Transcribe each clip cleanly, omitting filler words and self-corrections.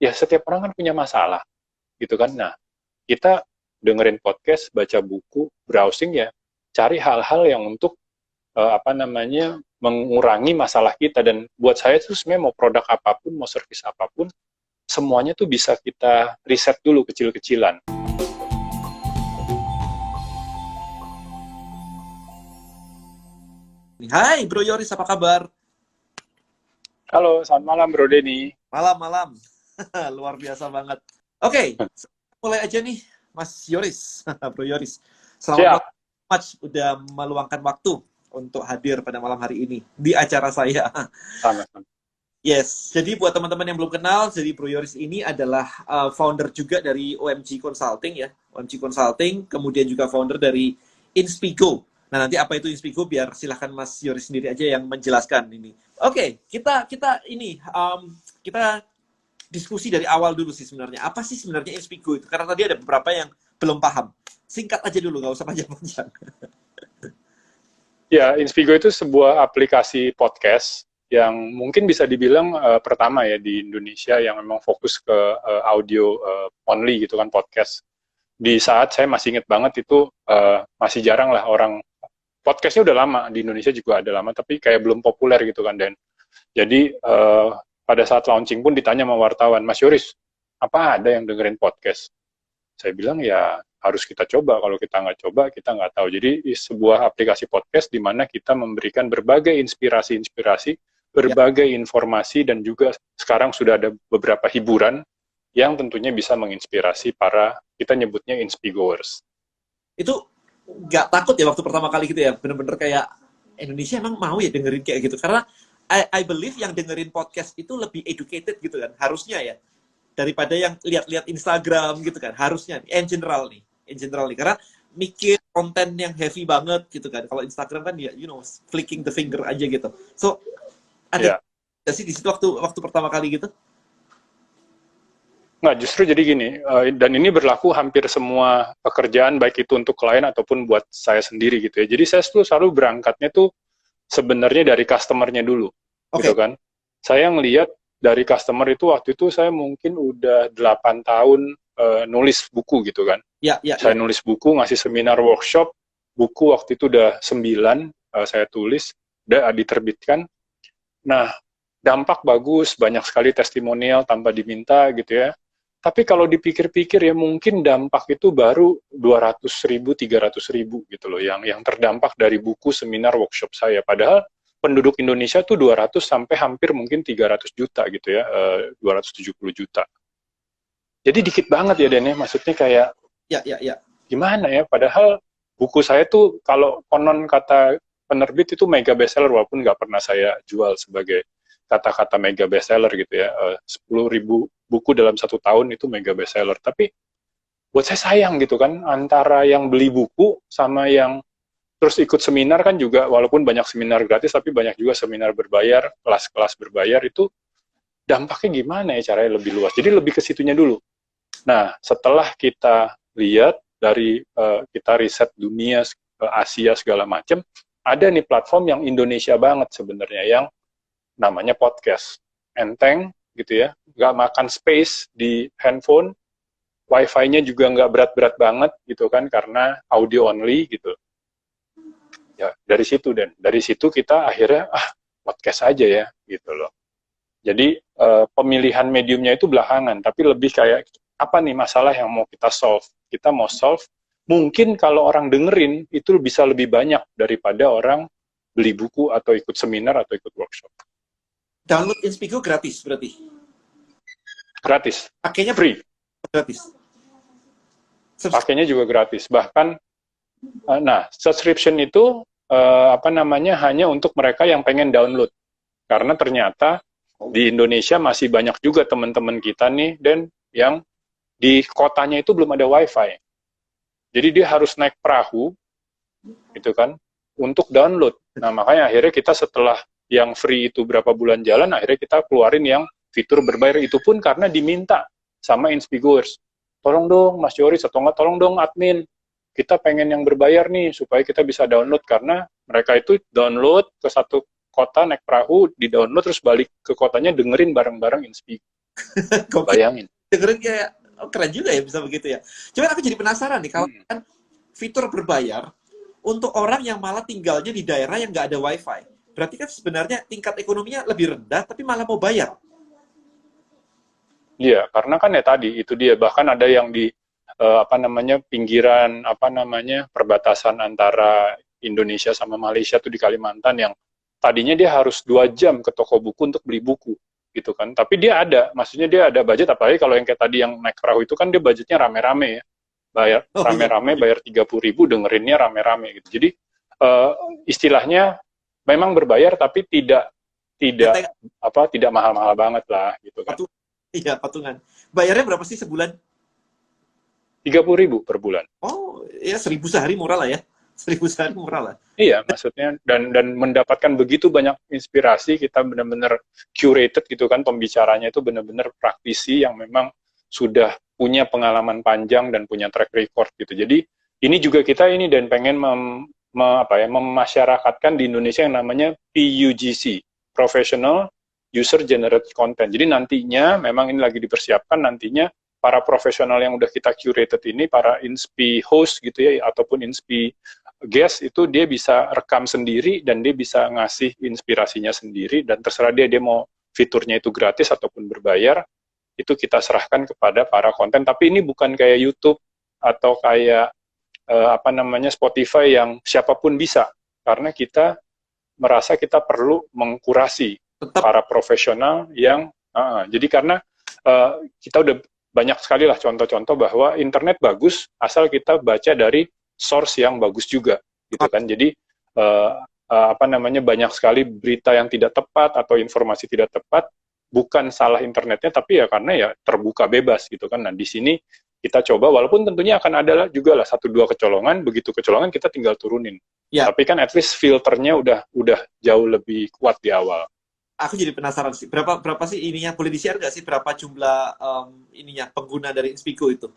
ya setiap orang kan punya masalah, gitu kan. Nah, kita dengerin podcast, baca buku, browsing ya, cari hal-hal yang untuk apa namanya mengurangi masalah kita. Dan buat saya tuh sebenarnya mau produk apapun, mau service apapun, semuanya tuh bisa kita riset dulu kecil-kecilan. Hai Bro Yoris, apa kabar? Halo, selamat malam Bro Denny. Malam-malam. Luar biasa banget. Oke, mulai aja nih Mas Yoris, Bro Yoris. Selamat Siap. malam, udah meluangkan waktu untuk hadir pada malam hari ini di acara saya. Sama-sama. Yes, jadi buat teman-teman yang belum kenal, jadi Bro Yoris ini adalah founder juga dari OMG Consulting ya. OMG Consulting, kemudian juga founder dari Inspigo. Nah, nanti apa itu Inspigo biar silahkan Mas Yoris sendiri aja yang menjelaskan ini. Oke, kita kita diskusi dari awal dulu sih sebenarnya. Apa sih sebenarnya Inspigo itu? Karena tadi ada beberapa yang belum paham. Singkat aja dulu, nggak usah panjang-panjang. Ya, Inspigo itu sebuah aplikasi podcast yang mungkin bisa dibilang pertama ya di Indonesia yang memang fokus ke audio only gitu kan, podcast. Di saat saya masih inget banget itu masih jarang lah orang, podcastnya udah lama di Indonesia juga ada lama, tapi kayak belum populer gitu kan. Dan jadi pada saat launching pun ditanya sama wartawan, Mas Yoris, apa ada yang dengerin podcast? Saya bilang ya harus kita coba, kalau kita nggak coba kita nggak tahu. Jadi sebuah aplikasi podcast di mana kita memberikan berbagai inspirasi-inspirasi, Ya, berbagai informasi, dan juga sekarang sudah ada beberapa hiburan yang tentunya bisa menginspirasi para, kita nyebutnya Inspigoers. itu nggak takut ya waktu pertama kali gitu ya, bener-bener kayak Indonesia emang mau ya dengerin kayak gitu, karena I believe yang dengerin podcast itu lebih educated gitu kan, harusnya ya, daripada yang lihat-lihat Instagram gitu kan, harusnya in general nih, karena mikir konten yang heavy banget gitu kan, kalau Instagram kan ya flicking the finger aja gitu. So ada Ya, nggak sih di situ waktu waktu pertama kali gitu? nggak, justru jadi gini, dan ini berlaku hampir semua pekerjaan, baik itu untuk klien ataupun buat saya sendiri gitu ya. Jadi saya selalu berangkatnya tuh sebenarnya dari customer-nya dulu, gitu Oke. kan. Saya ngelihat dari customer itu, waktu itu saya mungkin udah 8 tahun nulis buku gitu kan. Ya, ya, Saya ya. nulis buku, ngasih seminar workshop, buku waktu itu udah 9 saya tulis, udah diterbitkan. Nah, dampak bagus, banyak sekali testimonial tanpa diminta gitu ya. Tapi kalau dipikir-pikir ya mungkin dampak itu baru 200.000, 300.000 gitu loh yang terdampak dari buku, seminar, workshop saya. Padahal penduduk Indonesia tuh 200 sampai hampir mungkin 300 juta gitu ya, 270 juta. Jadi dikit banget ya Den ya, maksudnya kayak Ya, ya, ya. gimana ya, padahal buku saya tuh kalau konon kata penerbit itu mega bestseller, walaupun nggak pernah saya jual sebagai kata-kata mega bestseller gitu ya, 10.000 buku dalam 1 tahun itu mega bestseller. Tapi buat saya sayang gitu kan, antara yang beli buku sama yang terus ikut seminar kan juga, walaupun banyak seminar gratis tapi banyak juga seminar berbayar, kelas-kelas berbayar, itu dampaknya gimana ya caranya lebih luas. Jadi lebih ke situnya dulu. Nah, setelah kita lihat dari kita riset dunia, Asia segala macam, ada nih platform yang Indonesia banget sebenarnya yang namanya podcast. Enteng gitu ya, nggak makan space di handphone, wifi-nya juga nggak berat-berat banget gitu kan, karena audio only gitu. Ya dari situ, dan dari situ kita akhirnya podcast aja ya gitu loh. Jadi pemilihan mediumnya itu belakangan, tapi lebih kayak apa nih masalah yang mau kita solve. Kita mau solve, mungkin kalau orang dengerin itu bisa lebih banyak daripada orang beli buku atau ikut seminar atau ikut workshop. Download Inspigo gratis berarti. Gratis, Pakainya free. gratis. Pakainya juga gratis. Bahkan, nah, subscription itu apa namanya hanya untuk mereka yang pengen download. Karena ternyata di Indonesia masih banyak juga teman-teman kita nih, dan yang di kotanya itu belum ada wifi. Jadi dia harus naik perahu, gitu kan, untuk download. Nah, makanya akhirnya kita setelah yang free itu berapa bulan jalan, akhirnya kita keluarin yang fitur berbayar. Itu pun karena diminta sama Inspigoers. Tolong dong Mas Yoris, atau enggak tolong dong admin, kita pengen yang berbayar nih, supaya kita bisa download. Karena mereka itu download ke satu kota, naik perahu, di download, terus balik ke kotanya dengerin bareng-bareng Inspigo. Gokil. Bayangin. Dengerin kayak, oh, keren juga ya bisa begitu ya. Cuman aku jadi penasaran nih, kalau Hmm. kan fitur berbayar untuk orang yang malah tinggalnya di daerah yang nggak ada wifi. Berarti kan sebenarnya tingkat ekonominya lebih rendah, tapi malah mau bayar. Iya, karena kan ya tadi itu dia bahkan ada yang di apa namanya pinggiran apa namanya perbatasan antara Indonesia sama Malaysia tuh di Kalimantan yang tadinya dia harus 2 jam ke toko buku untuk beli buku gitu kan. Tapi dia ada, maksudnya dia ada budget apalagi kalau yang kayak tadi yang naik perahu itu kan dia budgetnya rame-rame ya. Bayar Oh iya, rame-rame bayar 30.000 dengerinnya rame-rame gitu. Jadi eh, istilahnya memang berbayar tapi tidak tidak enteng apa tidak mahal-mahal banget lah gitu kan. patungan. Iya, patungan. Bayarnya berapa sih sebulan? 30.000 per bulan. Oh, ya 1.000 sehari murah lah ya. 1.000 sehari murah lah. Iya, maksudnya dan mendapatkan begitu banyak inspirasi, kita benar-benar curated gitu kan, pembicaranya itu benar-benar praktisi yang memang sudah punya pengalaman panjang dan punya track record gitu. Jadi ini juga kita ini dan pengen memasyarakatkan di Indonesia yang namanya PUGC, Professional User Generated Content. Jadi nantinya memang ini lagi dipersiapkan nantinya para profesional yang udah kita curated ini, para inspi host gitu ya, ataupun inspi guest itu dia bisa rekam sendiri dan dia bisa ngasih inspirasinya sendiri dan terserah dia mau fiturnya itu gratis ataupun berbayar itu kita serahkan kepada para konten tapi ini bukan kayak YouTube atau kayak apa namanya Spotify yang siapapun bisa karena kita merasa kita perlu mengkurasi Tetap para profesional yang jadi karena kita udah banyak sekali lah contoh-contoh bahwa internet bagus asal kita baca dari source yang bagus juga gitu kan jadi apa namanya banyak sekali berita yang tidak tepat atau informasi tidak tepat bukan salah internetnya tapi ya karena ya terbuka bebas gitu kan nah di sini kita coba walaupun tentunya akan ada juga lah 1-2 kecolongan begitu kecolongan kita tinggal turunin ya. tapi kan at least filternya udah jauh lebih kuat di awal. Aku jadi penasaran sih. Berapa sih ininya? Boleh di-share nggak sih berapa jumlah ininya pengguna dari Inspigo itu?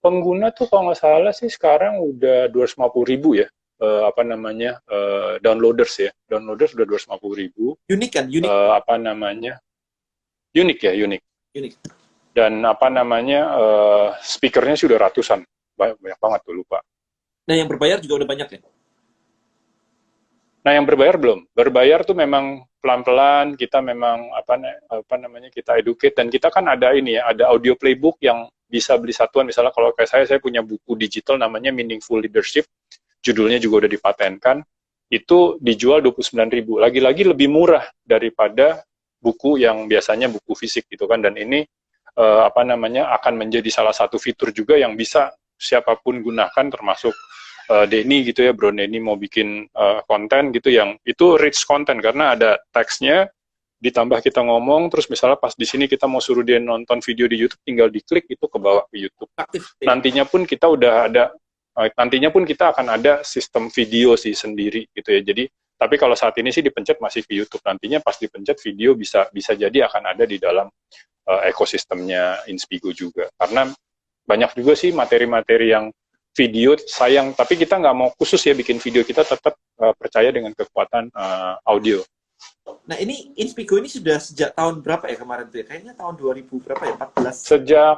Pengguna tuh kalau nggak salah sih sekarang udah 250.000 ya apa namanya downloaders ya downloaders udah 250.000 Unik kan? Unik. apa namanya unik ya unik Unik. dan apa namanya speakernya sudah ratusan banyak banget tuh lupa. Nah, yang berbayar juga udah banyak ya? Nah yang berbayar belum berbayar tuh memang pelan-pelan kita memang apa namanya kita educate dan kita kan ada ini ya ada audio playbook yang bisa beli satuan misalnya kalau kayak saya punya buku digital namanya Meaningful Leadership judulnya juga udah dipatenkan itu dijual 29.000 lagi-lagi lebih murah daripada buku yang biasanya buku fisik gitu kan dan ini apa namanya akan menjadi salah satu fitur juga yang bisa siapapun gunakan termasuk Denny gitu ya Bro Denny mau bikin konten gitu yang itu rich content karena ada teksnya ditambah kita ngomong terus misalnya pas di sini kita mau suruh dia nonton video di YouTube tinggal diklik itu ke bawah ke YouTube. Aktif. Ya. Nantinya pun kita udah ada nantinya pun kita akan ada sistem video sih sendiri gitu ya. Jadi tapi kalau saat ini sih dipencet masih ke YouTube. Nantinya pas dipencet video bisa jadi akan ada di dalam ekosistemnya Inspigo juga. Karena banyak juga sih materi-materi yang video sayang, tapi kita nggak mau khusus ya bikin video, kita tetap percaya dengan kekuatan audio. Nah, ini Inspigo ini sudah sejak tahun berapa ya kemarin tuh ya? Kayaknya tahun 2000 berapa ya? 14. Sejak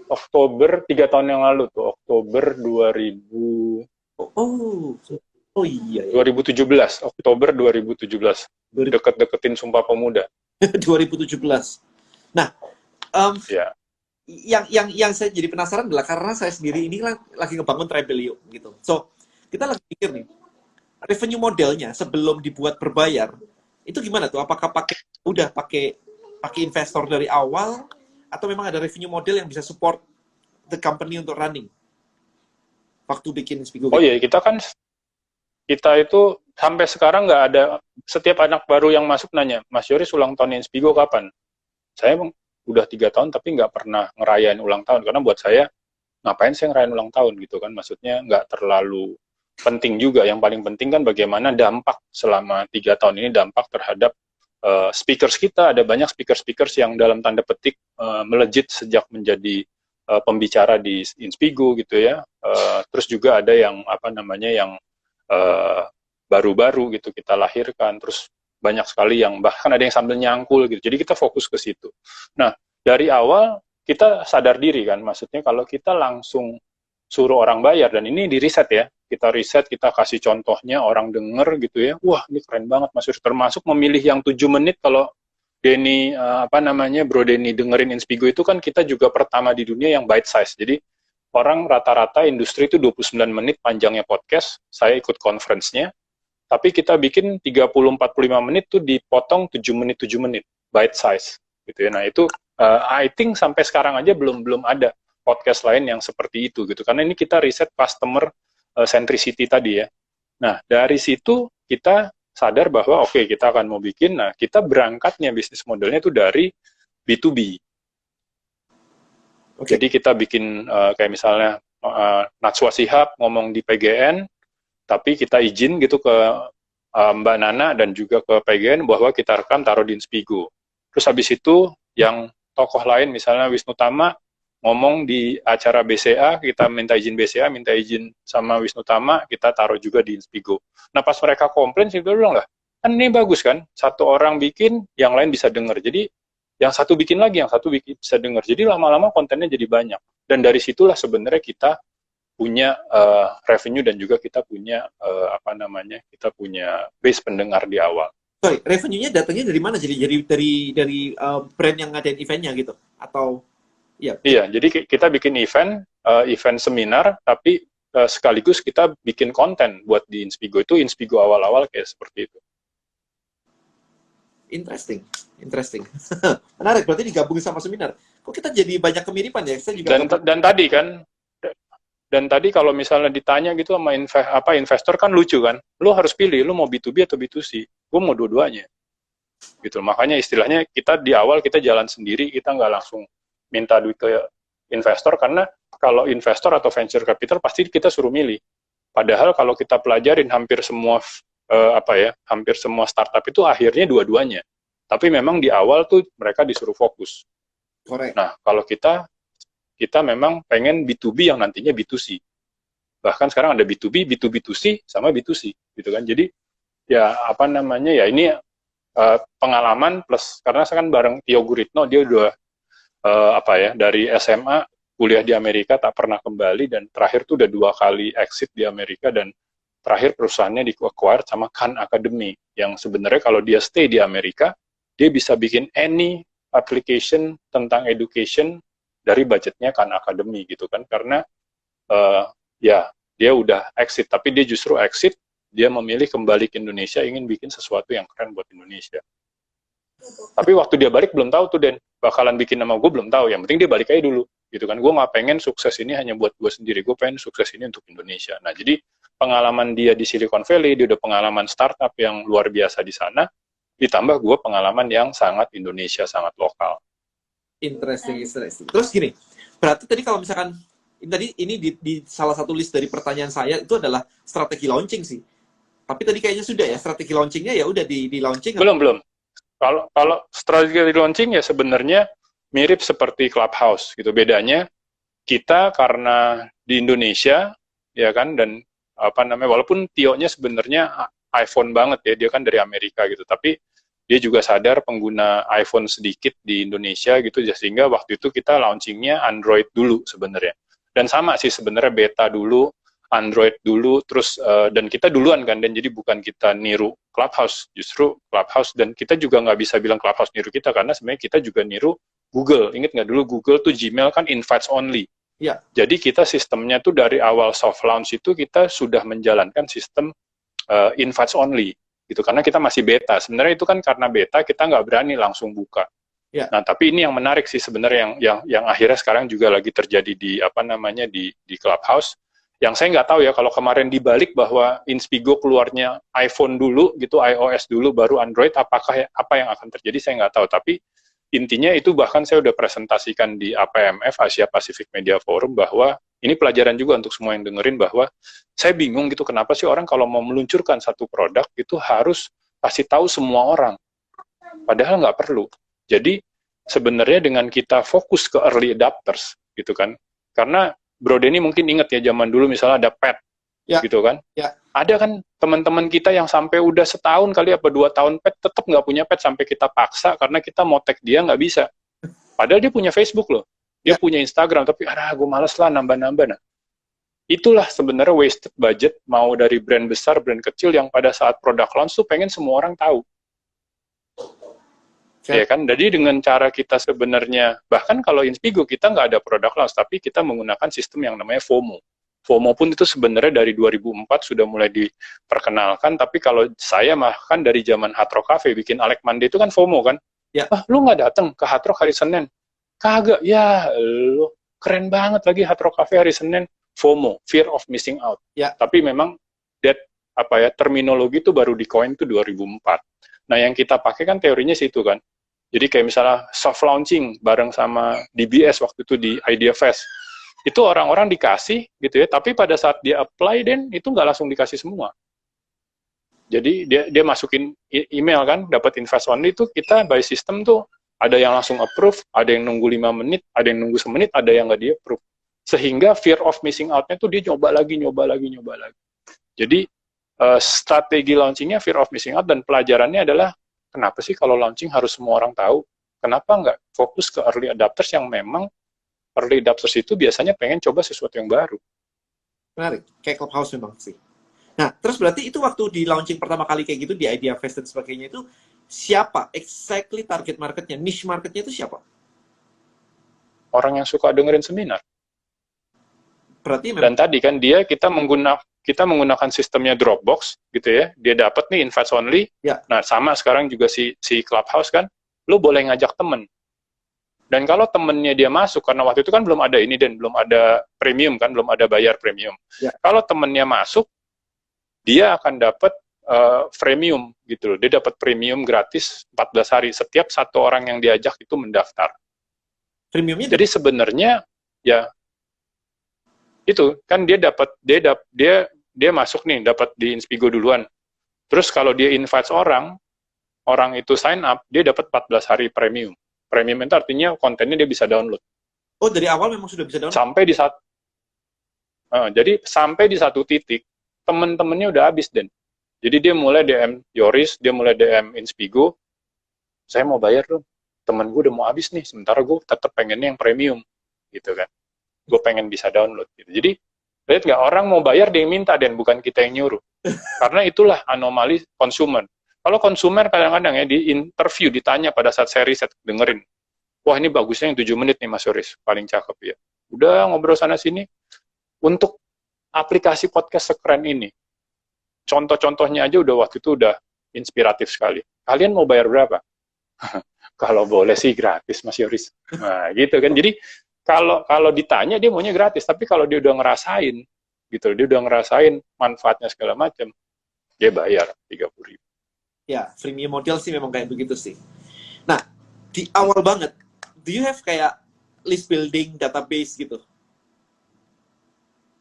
Oktober 3 tahun yang lalu tuh, Oktober 2000 Oh, oh iya ya. 2017, Oktober 2017. Deket-deketin Sumpah Pemuda. 2017. Nah, ya. yang saya jadi penasaran adalah karena saya sendiri ini lagi ngebangun Tribelio gitu. So, kita lagi pikir nih, revenue modelnya sebelum dibuat berbayar, itu gimana tuh? Apakah pakai investor dari awal atau memang ada revenue model yang bisa support the company untuk running? Waktu bikin Inspigo. Oh iya, kita itu sampai sekarang nggak ada, setiap anak baru yang masuk nanya, Mas Yoris ulang tahun Inspigo kapan? Saya udah 3 tahun tapi nggak pernah ngerayain ulang tahun, karena buat saya, ngapain saya ngerayain ulang tahun gitu kan, maksudnya nggak terlalu penting juga, yang paling penting kan bagaimana dampak selama 3 tahun ini, dampak terhadap speakers kita, ada banyak speakers yang dalam tanda petik melejit sejak menjadi pembicara di Inspigo gitu ya, terus juga ada yang apa namanya yang baru-baru gitu kita lahirkan, terus banyak sekali yang bahkan ada yang sambil nyangkul gitu. Jadi kita fokus ke situ. Nah, dari awal kita sadar diri kan, maksudnya kalau kita langsung suruh orang bayar, dan ini di riset ya, kita riset, kita kasih contohnya, orang denger gitu ya, wah ini keren banget Mas Yus, termasuk memilih yang 7 menit. Kalau Denny, Bro Denny dengerin Inspigo itu kan kita juga pertama di dunia yang bite size. Jadi orang rata-rata industri itu 29 menit panjangnya podcast, saya ikut conference-nya, tapi kita bikin 30-45 menit tuh dipotong 7 menit, 7 menit, bite size. Gitu ya. Nah itu, I think sampai sekarang aja belum ada podcast lain yang seperti itu gitu. Karena ini kita riset customer centricity tadi ya. Nah dari situ kita sadar bahwa oke, kita akan mau bikin, nah kita berangkatnya bisnis modelnya itu dari B2B. Okay. Jadi kita bikin kayak misalnya Najwa Shihab ngomong di PGN, tapi kita izin gitu ke Mbak Nana dan juga ke PGN bahwa kita rekam taruh di Inspigo. Terus habis itu yang tokoh lain misalnya Wisnu Tama ngomong di acara BCA, kita minta izin BCA, minta izin sama Wisnu Tama, kita taruh juga di Inspigo. Nah pas mereka komplain, saya bilang lah, kan ini bagus kan, satu orang bikin, yang lain bisa dengar. Jadi yang satu bikin lagi, yang satu bisa dengar. Jadi lama-lama kontennya jadi banyak. Dan dari situlah sebenarnya kita punya revenue dan juga kita punya kita punya base pendengar di awal. Sorry, revenue-nya datangnya dari mana? Jadi dari brand yang ngadain eventnya gitu atau ya? Iya, jadi kita bikin event seminar, tapi sekaligus kita bikin konten buat di Inspigo. Itu Inspigo awal-awal kayak seperti itu. Interesting. Menarik, berarti digabung sama seminar. Kok kita jadi banyak kemiripan ya? Saya juga dan tadi kalau misalnya ditanya gitu sama investor kan lucu kan, lu harus pilih, lu mau B2B atau B2C. Gue mau dua-duanya. Gitu. Makanya istilahnya kita di awal kita jalan sendiri, kita nggak langsung minta duit ke investor, karena kalau investor atau venture capital pasti kita suruh milih. Padahal kalau kita pelajarin hampir semua startup itu akhirnya dua-duanya. Tapi memang di awal tuh mereka disuruh fokus. Correct. Nah, kalau kita memang pengen B2B yang nantinya B2C. Bahkan sekarang ada B2B, B2B2C, sama B2C, gitu kan. Jadi, ya ini pengalaman plus, karena saya kan bareng Tio Guritno, dia udah dari SMA, kuliah di Amerika, tak pernah kembali, dan terakhir tuh udah 2 kali exit di Amerika, dan terakhir perusahaannya di-acquire sama Khan Academy, yang sebenarnya kalau dia stay di Amerika, dia bisa bikin any application tentang education dari budgetnya Khan Academy gitu kan, karena dia udah exit, tapi dia justru exit, dia memilih kembali ke Indonesia, ingin bikin sesuatu yang keren buat Indonesia. Tapi waktu dia balik belum tahu tuh, Den, bakalan bikin nama gue belum tahu, yang penting dia balik aja dulu gitu kan. Gue nggak pengen sukses ini hanya buat gue sendiri, gue pengen sukses ini untuk Indonesia. Nah jadi pengalaman dia di Silicon Valley, dia udah pengalaman startup yang luar biasa di sana, ditambah gue pengalaman yang sangat Indonesia, sangat lokal. Interesting. Terus gini, berarti tadi kalau misalkan ini di salah satu list dari pertanyaan saya itu adalah strategi launching sih. Tapi tadi kayaknya sudah ya, strategi launchingnya ya udah di launching. Belum. Kalau strategi launching ya sebenarnya mirip seperti Clubhouse gitu. Bedanya kita karena di Indonesia ya kan, dan walaupun Tio-nya sebenarnya iPhone banget ya, dia kan dari Amerika gitu, tapi dia juga sadar pengguna iPhone sedikit di Indonesia gitu, sehingga waktu itu kita launchingnya Android dulu sebenarnya. Dan sama sih sebenarnya, beta dulu, Android dulu, terus dan kita duluan kan, dan jadi bukan kita niru Clubhouse, justru Clubhouse, dan kita juga nggak bisa bilang Clubhouse niru kita, karena sebenarnya kita juga niru Google. Ingat nggak dulu Google tuh Gmail kan invites only. Ya. Jadi kita sistemnya tuh dari awal soft launch itu kita sudah menjalankan sistem invites only. Gitu, karena kita masih beta. Sebenarnya itu kan karena beta kita nggak berani langsung buka. Ya. Nah, tapi ini yang menarik sih sebenarnya yang akhirnya sekarang juga lagi terjadi di Clubhouse. Yang saya nggak tahu ya, kalau kemarin dibalik bahwa Inspigo keluarnya iPhone dulu gitu, iOS dulu baru Android, apa yang akan terjadi saya nggak tahu. Tapi intinya itu bahkan saya udah presentasikan di APMF, Asia Pacific Media Forum, bahwa ini pelajaran juga untuk semua yang dengerin, bahwa saya bingung gitu, kenapa sih orang kalau mau meluncurkan satu produk itu harus kasih tahu semua orang, padahal nggak perlu. Jadi sebenarnya dengan kita fokus ke early adopters gitu kan, karena Bro Denny mungkin ingat ya zaman dulu misalnya ada pet, ya, gitu kan, ya. Ada kan teman-teman kita yang sampai udah setahun kali apa 2 tahun pet tetap nggak punya pet sampai kita paksa karena kita mau tag dia nggak bisa. Padahal dia punya Facebook loh, dia Ya, punya Instagram, tapi gue males lah nambah-nambah. Nah, itulah sebenarnya wasted budget mau dari brand besar, brand kecil yang pada saat produk launch tuh pengen semua orang tahu. fair. Ya kan, jadi dengan cara kita sebenarnya, bahkan kalau Inspigo kita nggak ada produk launch, tapi kita menggunakan sistem yang namanya FOMO. FOMO pun itu sebenarnya dari 2004 sudah mulai diperkenalkan, tapi kalau saya bahkan dari zaman Hard Rock Cafe bikin Alec Monday itu kan FOMO kan, Ya, lu nggak datang ke Hard Rock hari Senin? Kagak, ya lu keren banget lagi Hard Rock Cafe hari Senin. FOMO, fear of missing out. ya. Tapi memang that terminologi itu baru di coin itu 2004. Nah, yang kita pakai kan teorinya situ kan. Jadi kayak misalnya soft launching bareng sama DBS waktu itu di Idea Fest. Itu orang-orang dikasih gitu ya, tapi pada saat dia apply dan itu nggak langsung dikasih semua. Jadi dia masukin email kan, dapat invest only itu kita by system tuh ada yang langsung approve, ada yang nunggu 5 menit, ada yang nunggu semenit, ada yang nggak di approve. Sehingga fear of missing out-nya tuh dia nyoba lagi. Jadi strategi launchingnya fear of missing out dan pelajarannya adalah kenapa sih kalau launching harus semua orang tahu? Kenapa nggak fokus ke early adopters yang memang early adopters itu biasanya pengen coba sesuatu yang baru. Menarik. Kayak Clubhouse memang sih. Nah, terus berarti itu waktu di launching pertama kali kayak gitu, di Idea Fest dan sebagainya itu, siapa exactly target marketnya, niche marketnya itu siapa? Orang yang suka dengerin seminar. Berarti Dan memang, tadi kan kita menggunakan sistemnya Dropbox gitu ya. Dia dapat nih invite only. ya, Nah, sama sekarang juga si Clubhouse kan, lu boleh ngajak temen. Dan kalau temennya dia masuk, karena waktu itu kan belum ada ini dan belum ada premium kan, belum ada bayar premium. ya. Kalau temennya masuk, dia akan dapat premium gitu loh. Dia dapat premium gratis 14 hari. Setiap satu orang yang diajak itu mendaftar. Premiumnya Jadi sebenarnya ya itu kan dia masuk nih dapat di Inspigo duluan. Terus kalau dia invite orang, orang itu sign up, dia dapat 14 hari premium. Premium itu artinya kontennya dia bisa download. oh dari awal memang sudah bisa download. Jadi sampai di satu titik temen-temennya udah habis dan. Jadi dia mulai DM Yoris, dia mulai DM Inspigo, saya mau bayar dong. Temen gue udah mau habis nih, sementara gue tetap pengennya yang premium, gitu kan. Gue pengen bisa download. Gitu. Jadi lihat nggak, orang mau bayar dia yang minta dan bukan kita yang nyuruh. Karena itulah anomali konsumen. Kalau konsumer kadang-kadang ya di interview ditanya pada saat saya riset dengerin, wah ini bagusnya yang 7 menit nih Mas Yoris, paling cakep ya. Udah ngobrol sana sini. Untuk aplikasi podcast sekeren ini, contoh-contohnya aja udah waktu itu udah inspiratif sekali. Kalian mau bayar berapa? Kalau boleh sih gratis Mas Yoris. Nah, gitu kan. Jadi kalau ditanya dia maunya gratis, tapi kalau dia udah ngerasain gitu, dia udah ngerasain manfaatnya segala macam, dia bayar 30.000. Ya, freemium model sih memang kayak begitu sih. Nah, di awal banget, do you have kayak list building database gitu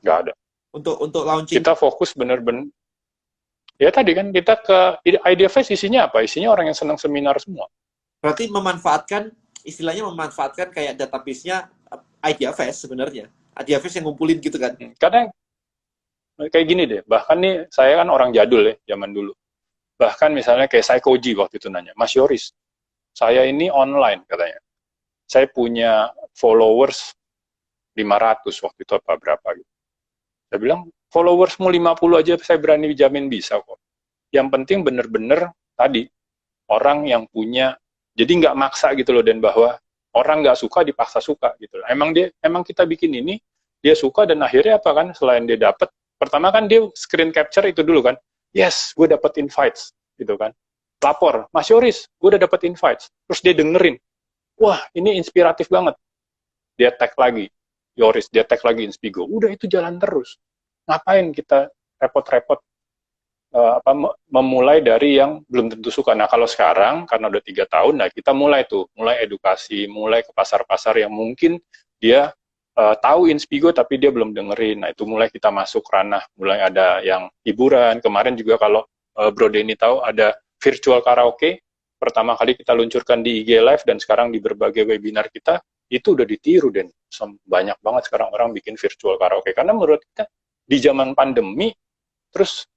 Nggak ada. untuk launching? Kita fokus bener-bener. Ya tadi kan kita ke Idea Fest isinya apa? Isinya orang yang senang seminar semua. Berarti istilahnya memanfaatkan kayak database-nya Idea Fest sebenarnya. Idea Fest yang ngumpulin gitu kan. Karena kayak gini deh, bahkan nih saya kan orang jadul ya, zaman dulu. Bahkan misalnya kayak Psychoji waktu itu nanya, Mas Yoris, saya ini online katanya. Saya punya followers 500 waktu itu apa berapa gitu. Saya bilang, followersmu 50 aja saya berani jamin bisa kok. Yang penting bener-bener tadi, orang yang punya, jadi nggak maksa gitu loh, dan bahwa orang nggak suka dipaksa suka gitu. Emang kita bikin ini, dia suka dan akhirnya apa kan, selain dia dapat, pertama kan dia screen capture itu dulu kan, yes, gue dapat invites gitu kan. Lapor, Mas Yoris, gue udah dapat invites. Terus dia dengerin, wah ini inspiratif banget. Dia tag lagi, Yoris, dia tag lagi Inspigo. Udah itu jalan terus. Ngapain kita repot-repot memulai dari yang belum tentu suka. Nah kalau sekarang karena udah 3 tahun, nah kita mulai edukasi, mulai ke pasar-pasar yang mungkin dia tahu Inspigo tapi dia belum dengerin. Nah itu mulai kita masuk ranah, mulai ada yang hiburan. Kemarin juga kalau Bro Denny tahu ada virtual karaoke. Pertama kali kita luncurkan di IG Live dan sekarang di berbagai webinar kita itu udah ditiru dan banyak banget sekarang orang bikin virtual karaoke. Karena menurut kita di zaman pandemi terus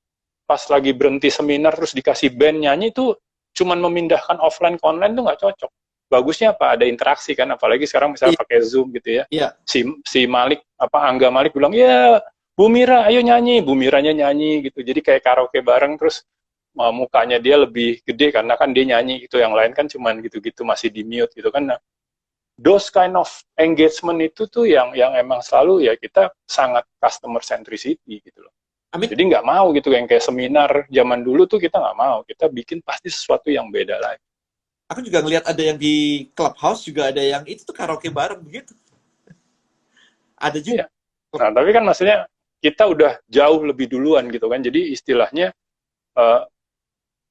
pas lagi berhenti seminar terus dikasih band nyanyi itu cuman memindahkan offline ke online tuh nggak cocok. Bagusnya apa? Ada interaksi kan, apalagi sekarang misalnya Iya, pakai Zoom gitu ya. iya. Si Malik, Angga Malik bilang, ya Bu Mira, ayo nyanyi. Bu Miranya nyanyi gitu. Jadi kayak karaoke bareng, terus mukanya dia lebih gede karena kan dia nyanyi gitu. Yang lain kan cuman gitu-gitu masih di mute gitu kan. Nah, those kind of engagement itu tuh yang emang selalu ya kita sangat customer centricity gitu loh. Amin. Jadi nggak mau gitu yang kayak seminar zaman dulu tuh kita nggak mau. Kita bikin pasti sesuatu yang beda lagi. Aku juga ngelihat ada yang di Clubhouse juga ada yang itu tuh karaoke bareng begitu. Ada juga. Iya. Nah, tapi kan maksudnya kita udah jauh lebih duluan gitu kan. Jadi istilahnya uh,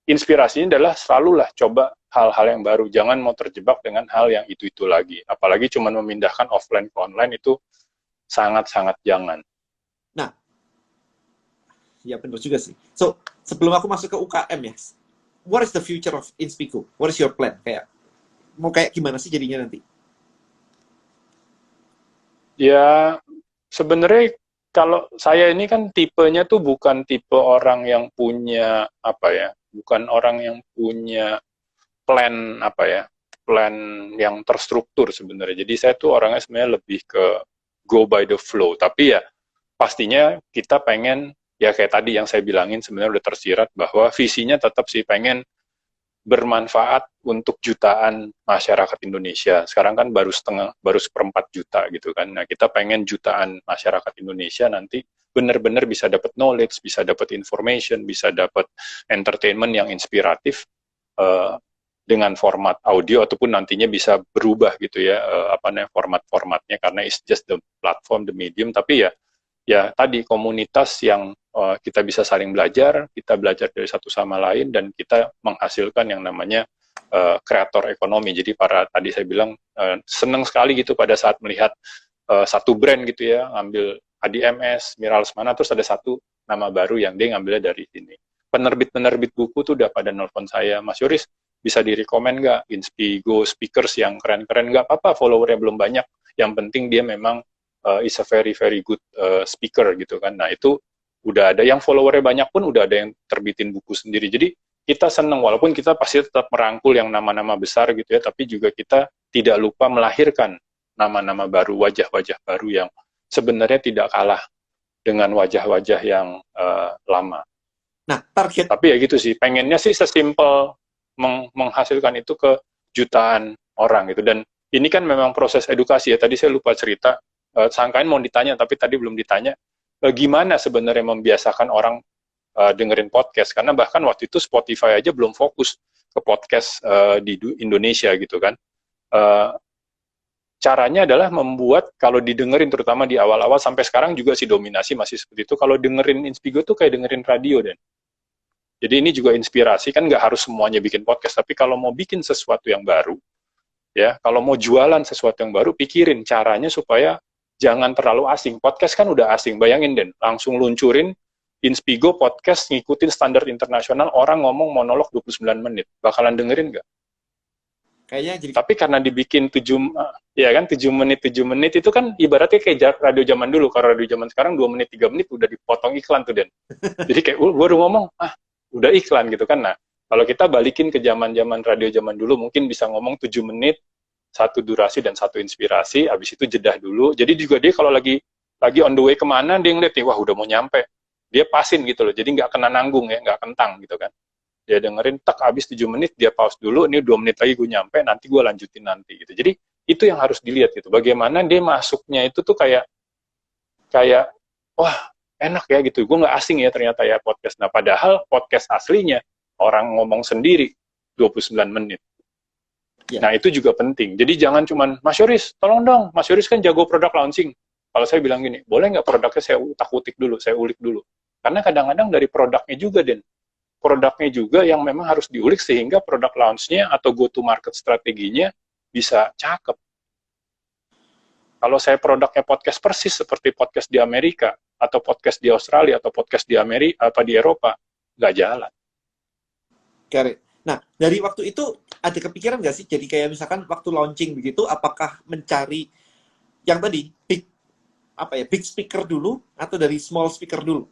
inspirasinya adalah selalulah coba hal-hal yang baru. Jangan mau terjebak dengan hal yang itu-itu lagi. Apalagi cuma memindahkan offline ke online itu sangat-sangat jangan. Nah, ya benar juga sih. So, sebelum aku masuk ke UKM ya, what is the future of Inspigo? What is your plan? Kayak mau kayak gimana sih jadinya nanti? Ya, sebenarnya kalau saya ini kan tipenya tuh bukan tipe orang yang punya apa ya, bukan orang yang punya plan apa ya, plan yang terstruktur sebenarnya. Jadi saya tuh orangnya sebenarnya lebih ke go by the flow. Tapi ya pastinya kita pengen ya kayak tadi yang saya bilangin sebenarnya udah tersirat bahwa visinya tetap sih pengen bermanfaat untuk jutaan masyarakat Indonesia. Sekarang kan baru seperempat juta gitu kan. Nah, kita pengen jutaan masyarakat Indonesia nanti benar-benar bisa dapat knowledge, bisa dapat information, bisa dapat entertainment yang inspiratif uh, dengan format audio ataupun nantinya bisa berubah gitu ya, apa namanya format-formatnya karena it's just the platform, the medium. Tapi ya tadi komunitas yang kita bisa saling belajar, kita belajar dari satu sama lain, dan kita menghasilkan yang namanya kreator ekonomi. Jadi tadi saya bilang senang sekali gitu pada saat melihat satu brand gitu ya, ngambil ADMS, Mira Lesmana, terus ada satu nama baru yang dia ngambilnya dari sini. Penerbit-penerbit buku tuh udah pada nelfon saya, Mas Yoris, bisa direkomend nggak Inspigo speakers yang keren-keren? Nggak apa-apa, followernya belum banyak. Yang penting dia memang is a very very good speaker gitu kan. Nah itu udah ada yang followernya banyak pun udah ada yang terbitin buku sendiri. Jadi kita senang walaupun kita pasti tetap merangkul yang nama-nama besar gitu ya, tapi juga kita tidak lupa melahirkan nama-nama baru, wajah-wajah baru yang sebenarnya tidak kalah dengan wajah-wajah yang lama. Nah, target. Tapi ya gitu sih, pengennya sih sesimpel menghasilkan itu ke jutaan orang gitu. Dan ini kan memang proses edukasi ya. Tadi saya lupa cerita, sangkain mau ditanya tapi tadi belum ditanya gimana sebenarnya membiasakan orang dengerin podcast, karena bahkan waktu itu Spotify aja belum fokus ke podcast di Indonesia gitu kan. Caranya adalah membuat kalau didengerin terutama di awal-awal sampai sekarang juga si dominasi masih seperti itu, kalau dengerin Inspigo tuh kayak dengerin radio. Dan jadi ini juga inspirasi, kan nggak harus semuanya bikin podcast, tapi kalau mau bikin sesuatu yang baru ya, kalau mau jualan sesuatu yang baru, pikirin caranya supaya jangan terlalu asing. Podcast kan udah asing, bayangin Den, langsung luncurin Inspigo podcast ngikutin standar internasional, orang ngomong monolog 29 menit. Bakalan dengerin nggak? Kayaknya jadi Tapi karena dibikin 7 menit itu kan ibaratnya kayak radio zaman dulu. Kalau radio zaman sekarang 2 menit 3 menit udah dipotong iklan tuh Den. Jadi kayak baru ngomong udah iklan gitu kan. Nah, kalau kita balikin ke zaman-zaman radio zaman dulu, mungkin bisa ngomong 7 menit, satu durasi dan satu inspirasi, habis itu jedah dulu. Jadi juga dia kalau lagi on the way kemana, dia ngeliat nih, wah udah mau nyampe. Dia pasin gitu loh, jadi nggak kena nanggung ya, nggak kentang gitu kan. Dia dengerin, tak habis 7 menit, dia pause dulu, ini 2 menit lagi gue nyampe, nanti gue lanjutin nanti gitu. Jadi itu yang harus dilihat gitu, bagaimana dia masuknya itu tuh kayak, wah enak ya gitu, gue nggak asing ya ternyata ya podcast. Nah padahal podcast aslinya, orang ngomong sendiri 29 menit. ya. Nah, itu juga penting. Jadi jangan cuman, Mas Yoris, tolong dong, Mas Yoris kan jago produk launching. Kalau saya bilang gini, boleh nggak produknya saya utak-utik dulu, saya ulik dulu. Karena kadang-kadang dari produknya juga, Den. Produknya juga yang memang harus diulik sehingga produk launch-nya atau go-to-market strateginya bisa cakep. Kalau saya produknya podcast persis seperti podcast di Amerika, atau podcast di Australia, atau podcast di Amerika, di Eropa, nggak jalan. Kare. Nah, dari waktu itu ada kepikiran nggak sih? Jadi kayak misalkan waktu launching begitu, apakah mencari yang tadi big speaker dulu atau dari small speaker dulu?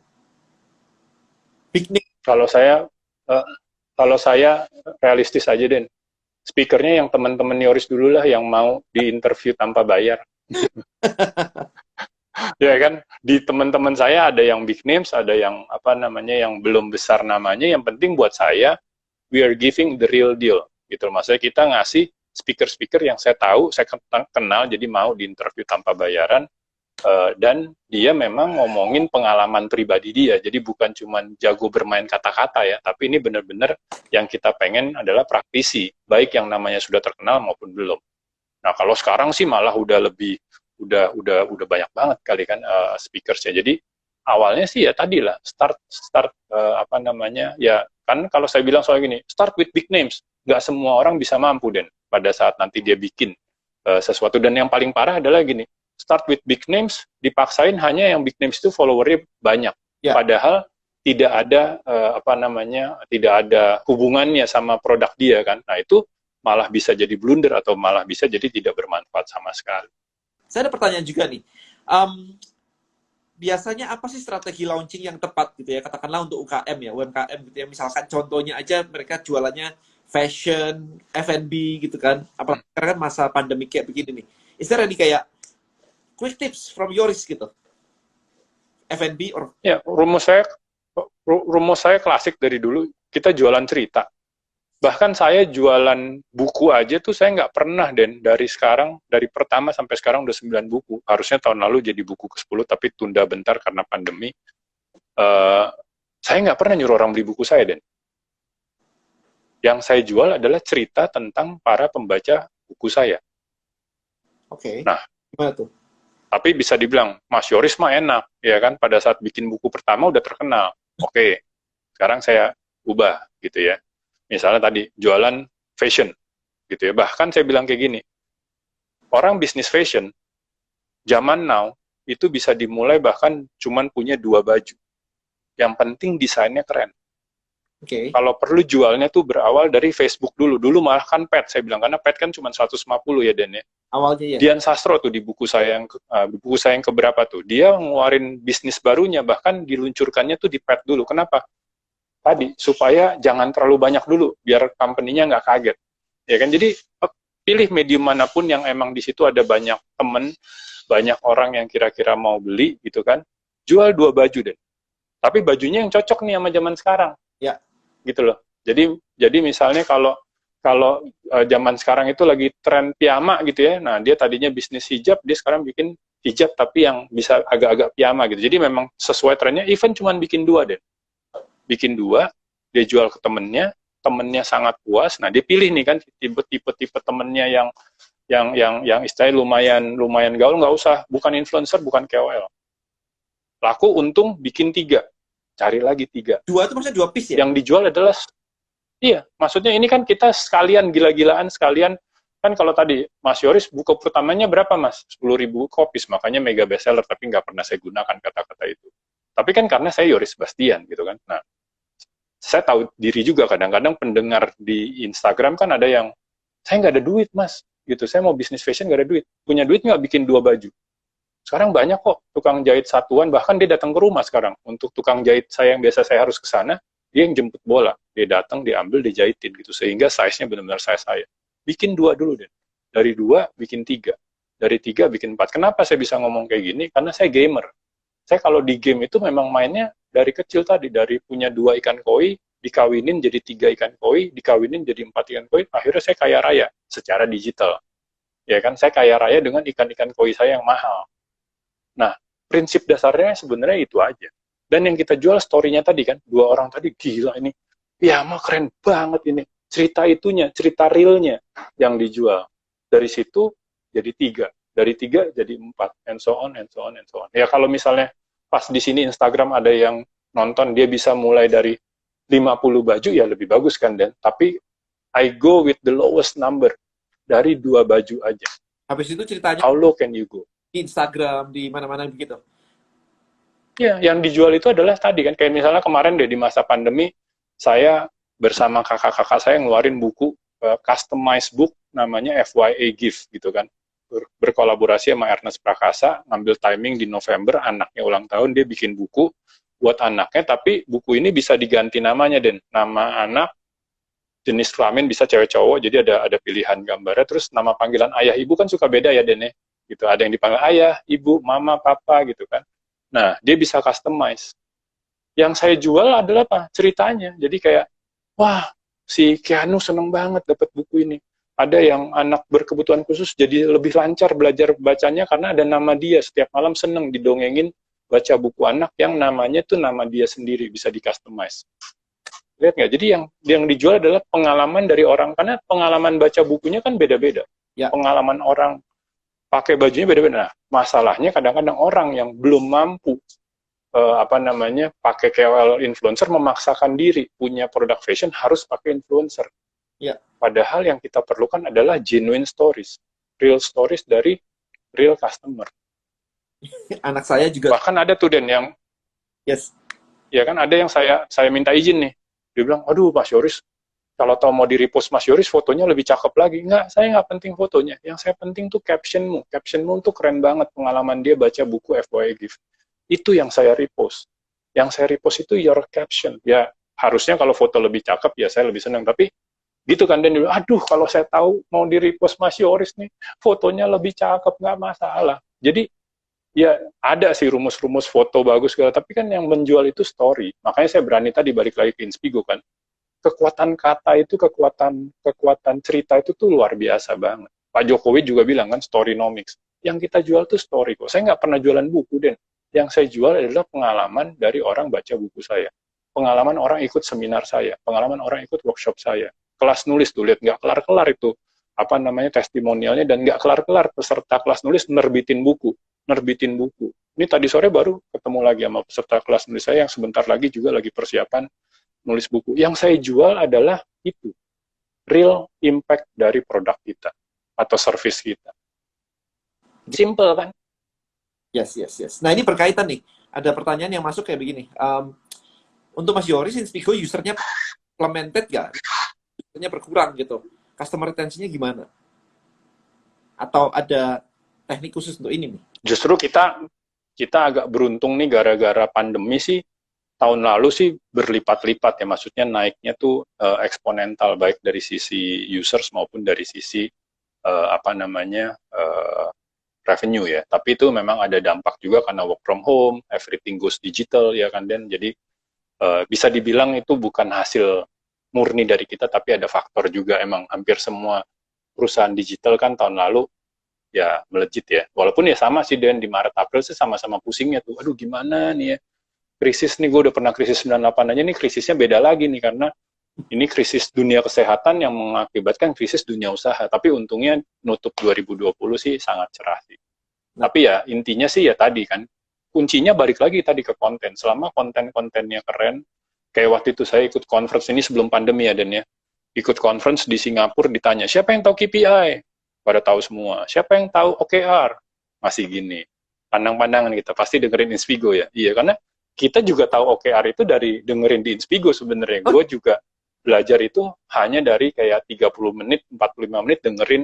Big name. Kalau saya eh, kalau saya realistis aja, Den. Speakernya yang teman-teman Yoris dulu lah yang mau diinterview tanpa bayar. Ya kan, di teman-teman saya ada yang big names, ada yang apa namanya yang belum besar namanya. Yang penting buat saya, we are giving the real deal. Gitu. Maksudnya kita ngasih speaker-speaker yang saya tahu, saya kenal, jadi mau diinterview tanpa bayaran. Dan dia memang ngomongin pengalaman pribadi dia, jadi bukan cuma jago bermain kata-kata ya, tapi ini benar-benar yang kita pengen adalah praktisi, baik yang namanya sudah terkenal maupun belum. Nah kalau sekarang sih malah udah lebih, udah banyak banget kali kan speakersnya. Jadi awalnya sih ya tadi lah, start apa namanya ya kan kalau saya bilang soal gini, start with big names, nggak semua orang bisa mampu Den pada saat nanti dia bikin sesuatu. Dan yang paling parah adalah gini, start with big names, dipaksain hanya yang big names itu followernya banyak. Ya. Padahal tidak ada apa namanya, tidak ada hubungannya sama produk dia kan. Nah itu malah bisa jadi blunder atau malah bisa jadi tidak bermanfaat sama sekali. Saya ada pertanyaan juga nih. Biasanya apa sih strategi launching yang tepat gitu ya? Katakanlah untuk UKM ya, UMKM gitu ya. Misalkan contohnya aja mereka jualannya fashion, F&B gitu kan. Apalagi sekarang kan masa pandemi kayak begini nih. Is-there any kayak quick tips from Yoris gitu? F&B or... Ya, rumus saya klasik dari dulu. Kita jualan cerita. Bahkan saya jualan buku aja tuh saya nggak pernah, Den. Dari pertama sampai sekarang udah 9 buku. Harusnya tahun lalu jadi buku ke-10, tapi tunda bentar karena pandemi. Saya nggak pernah nyuruh orang beli buku saya, Den. Yang saya jual adalah cerita tentang para pembaca buku saya. Oke. Nah, gimana tuh? Tapi bisa dibilang, Mas Yoris mah enak, ya kan? Pada saat bikin buku pertama udah terkenal. Oke, sekarang saya ubah, gitu ya. Misalnya tadi, jualan fashion, gitu ya. Bahkan saya bilang kayak gini, orang bisnis fashion, zaman now, itu bisa dimulai bahkan cuman punya 2 baju. Yang penting desainnya keren. Okay. Kalau perlu jualnya tuh berawal dari Facebook dulu. Dulu malah kan pet, saya bilang. Karena pet kan cuma 150 ya, Den ya. Awalnya ya. Dian Sastro tuh di buku saya yang keberapa tuh. Dia ngeluarin bisnis barunya, bahkan diluncurkannya tuh di pet dulu. Kenapa? Tadi, supaya jangan terlalu banyak dulu, biar company-nya nggak kaget. Ya kan, jadi pilih medium manapun yang emang di situ ada banyak temen, banyak orang yang kira-kira mau beli gitu kan. Jual 2 baju deh. Tapi bajunya yang cocok nih sama zaman sekarang. Ya. Gitu loh. Jadi misalnya kalau zaman sekarang itu lagi tren piyama gitu ya. Nah, dia tadinya bisnis hijab, dia sekarang bikin hijab tapi yang bisa agak-agak piyama gitu. Jadi memang sesuai trennya, even cuman bikin 2 deh. Bikin 2, dia jual ke temennya sangat puas. Nah, dia pilih nih kan tipe temennya yang istilahnya lumayan gaul, nggak usah, bukan influencer, bukan KOL. Laku untung bikin 3. Cari lagi 3. 2 itu maksudnya 2 piece ya? Yang dijual adalah, iya, maksudnya ini kan kita sekalian gila-gilaan, sekalian, kan kalau tadi Mas Yoris buku pertamanya berapa Mas? 10.000 copies, makanya mega bestseller, tapi nggak pernah saya gunakan kata-kata itu. Tapi kan karena saya Yoris Bastian gitu kan. Nah, saya tahu diri juga kadang-kadang pendengar di Instagram kan ada yang, saya nggak ada duit Mas, gitu, saya mau bisnis fashion nggak ada duit. Punya duit nggak bikin 2 baju? Sekarang banyak kok tukang jahit satuan, bahkan dia datang ke rumah sekarang. Untuk tukang jahit saya yang biasa saya harus ke sana, dia yang jemput bola. Dia datang, diambil, dijahitin gitu. Sehingga size-nya benar-benar size saya. Bikin 2 dulu deh. Dari 2 bikin 3. Dari 3 bikin 4. Kenapa saya bisa ngomong kayak gini? Karena saya gamer. Saya kalau di game itu memang mainnya dari kecil tadi. Dari punya 2 ikan koi, dikawinin jadi 3 ikan koi, dikawinin jadi 4 ikan koi. Akhirnya saya kaya raya secara digital. Ya kan, saya kaya raya dengan ikan-ikan koi saya yang mahal. Nah, prinsip dasarnya sebenarnya itu aja. Dan yang kita jual story-nya tadi kan, 2 orang tadi, gila ini, ya mah keren banget ini. Cerita itunya, cerita realnya yang dijual. Dari situ jadi 3. Dari 3 jadi 4. And so on, and so on, and so on. Ya kalau misalnya pas di sini Instagram ada yang nonton, dia bisa mulai dari 50 baju, ya lebih bagus kan, Dan. Tapi I go with the lowest number. Dari 2 baju aja. Habis itu ceritanya... How low can you go? Di Instagram, di mana-mana begitu. Ya, yang dijual itu adalah tadi kan, kayak misalnya kemarin deh di masa pandemi, saya bersama kakak-kakak saya ngeluarin buku, customized book, namanya FYA Gift gitu kan. Berkolaborasi sama Ernest Prakasa, ngambil timing di November, anaknya ulang tahun, dia bikin buku, buat anaknya, tapi buku ini bisa diganti namanya, Den. Nama anak, jenis kelamin bisa cewek cowok, jadi ada pilihan gambarnya. Terus nama panggilan ayah ibu kan suka beda ya, Den, ya. Gitu. Ada yang dipanggil ayah, ibu, mama, papa gitu kan. Nah, dia bisa customize. Yang saya jual adalah apa? Ceritanya. Jadi kayak, wah, si Keanu seneng banget dapat buku ini. Ada yang anak berkebutuhan khusus jadi lebih lancar belajar bacanya karena ada nama dia. Setiap malam seneng didongengin baca buku anak yang namanya tuh nama dia sendiri, bisa di-customize. Lihat nggak? Jadi yang dijual adalah pengalaman dari orang, karena pengalaman baca bukunya kan beda-beda. Ya. Pengalaman orang pakai bajunya beda-beda. Nah, masalahnya kadang-kadang orang yang belum mampu pakai KOL influencer memaksakan diri punya produk fashion harus pakai influencer. Ya. Padahal yang kita perlukan adalah genuine stories, real stories dari real customer. Anak saya juga. Bahkan ada tuh Den yang, Yes. ya kan ada yang saya minta izin nih. Dia bilang, aduh Mas Yoris, kalau tahu mau di-repost Mas Yoris, fotonya lebih cakep lagi. Enggak, saya nggak penting fotonya. Yang saya penting tuh captionmu. Captionmu tuh keren banget, pengalaman dia baca buku FYI Gift. Itu yang saya repost. Yang saya repost itu your caption. Ya, harusnya kalau foto lebih cakep, ya saya lebih senang. Tapi gitu kan, dan dia bilang, aduh kalau saya tahu mau di-repost Mas Yoris nih, fotonya lebih cakep, nggak masalah. Jadi, ya ada sih rumus-rumus foto bagus segala, tapi kan yang menjual itu story. Makanya saya berani tadi balik lagi ke Inspigo kan. Kekuatan kata itu, kekuatan cerita itu tuh luar biasa banget. Pak Jokowi juga bilang kan storynomics. Yang kita jual tuh story kok. Saya nggak pernah jualan buku, Den. Yang saya jual adalah pengalaman dari orang baca buku saya. Pengalaman orang ikut seminar saya. Pengalaman orang ikut workshop saya. Kelas nulis tuh, lihat nggak kelar-kelar itu. Testimonialnya, dan nggak kelar-kelar peserta kelas nulis nerbitin buku. Ini tadi sore baru ketemu lagi sama peserta kelas nulis saya yang sebentar lagi juga lagi persiapan nulis buku. Yang saya jual adalah itu, real impact dari produk kita atau service kita. Simple kan? Yes. Nah ini berkaitan nih. Ada pertanyaan yang masuk kayak begini. Untuk Mas Yoris, Inspigo usernya implemented nggak? Usernya berkurang gitu. Customer retention-nya gimana? Atau ada teknik khusus untuk ini nih? Justru kita agak beruntung nih gara-gara pandemi sih. Tahun lalu sih berlipat-lipat ya, maksudnya naiknya tuh eksponental, baik dari sisi users maupun dari sisi revenue ya. Tapi itu memang ada dampak juga karena work from home, everything goes digital ya kan, dan jadi bisa dibilang itu bukan hasil murni dari kita, tapi ada faktor juga. Emang hampir semua perusahaan digital kan tahun lalu ya melejit ya. Walaupun ya sama sih, Dan, di Maret April sih sama-sama pusingnya tuh. Aduh gimana nih ya, krisis nih, gue udah pernah krisis 98 aja nih, krisisnya beda lagi nih, karena ini krisis dunia kesehatan yang mengakibatkan krisis dunia usaha. Tapi untungnya nutup 2020 sih sangat cerah sih. Tapi ya intinya sih ya tadi kan, kuncinya balik lagi tadi ke konten. Selama konten-kontennya keren, kayak waktu itu saya ikut conference ini sebelum pandemi ya, Dan ya. Ikut conference di Singapura, ditanya, siapa yang tahu KPI? Pada tahu semua. Siapa yang tahu OKR? Masih gini. Pandang-pandangan kita, pasti dengerin Inspigo ya. Iya, karena kita juga tahu OKR itu dari dengerin di Inspigo sebenarnya. Gue juga belajar itu hanya dari kayak 30 menit, 45 menit dengerin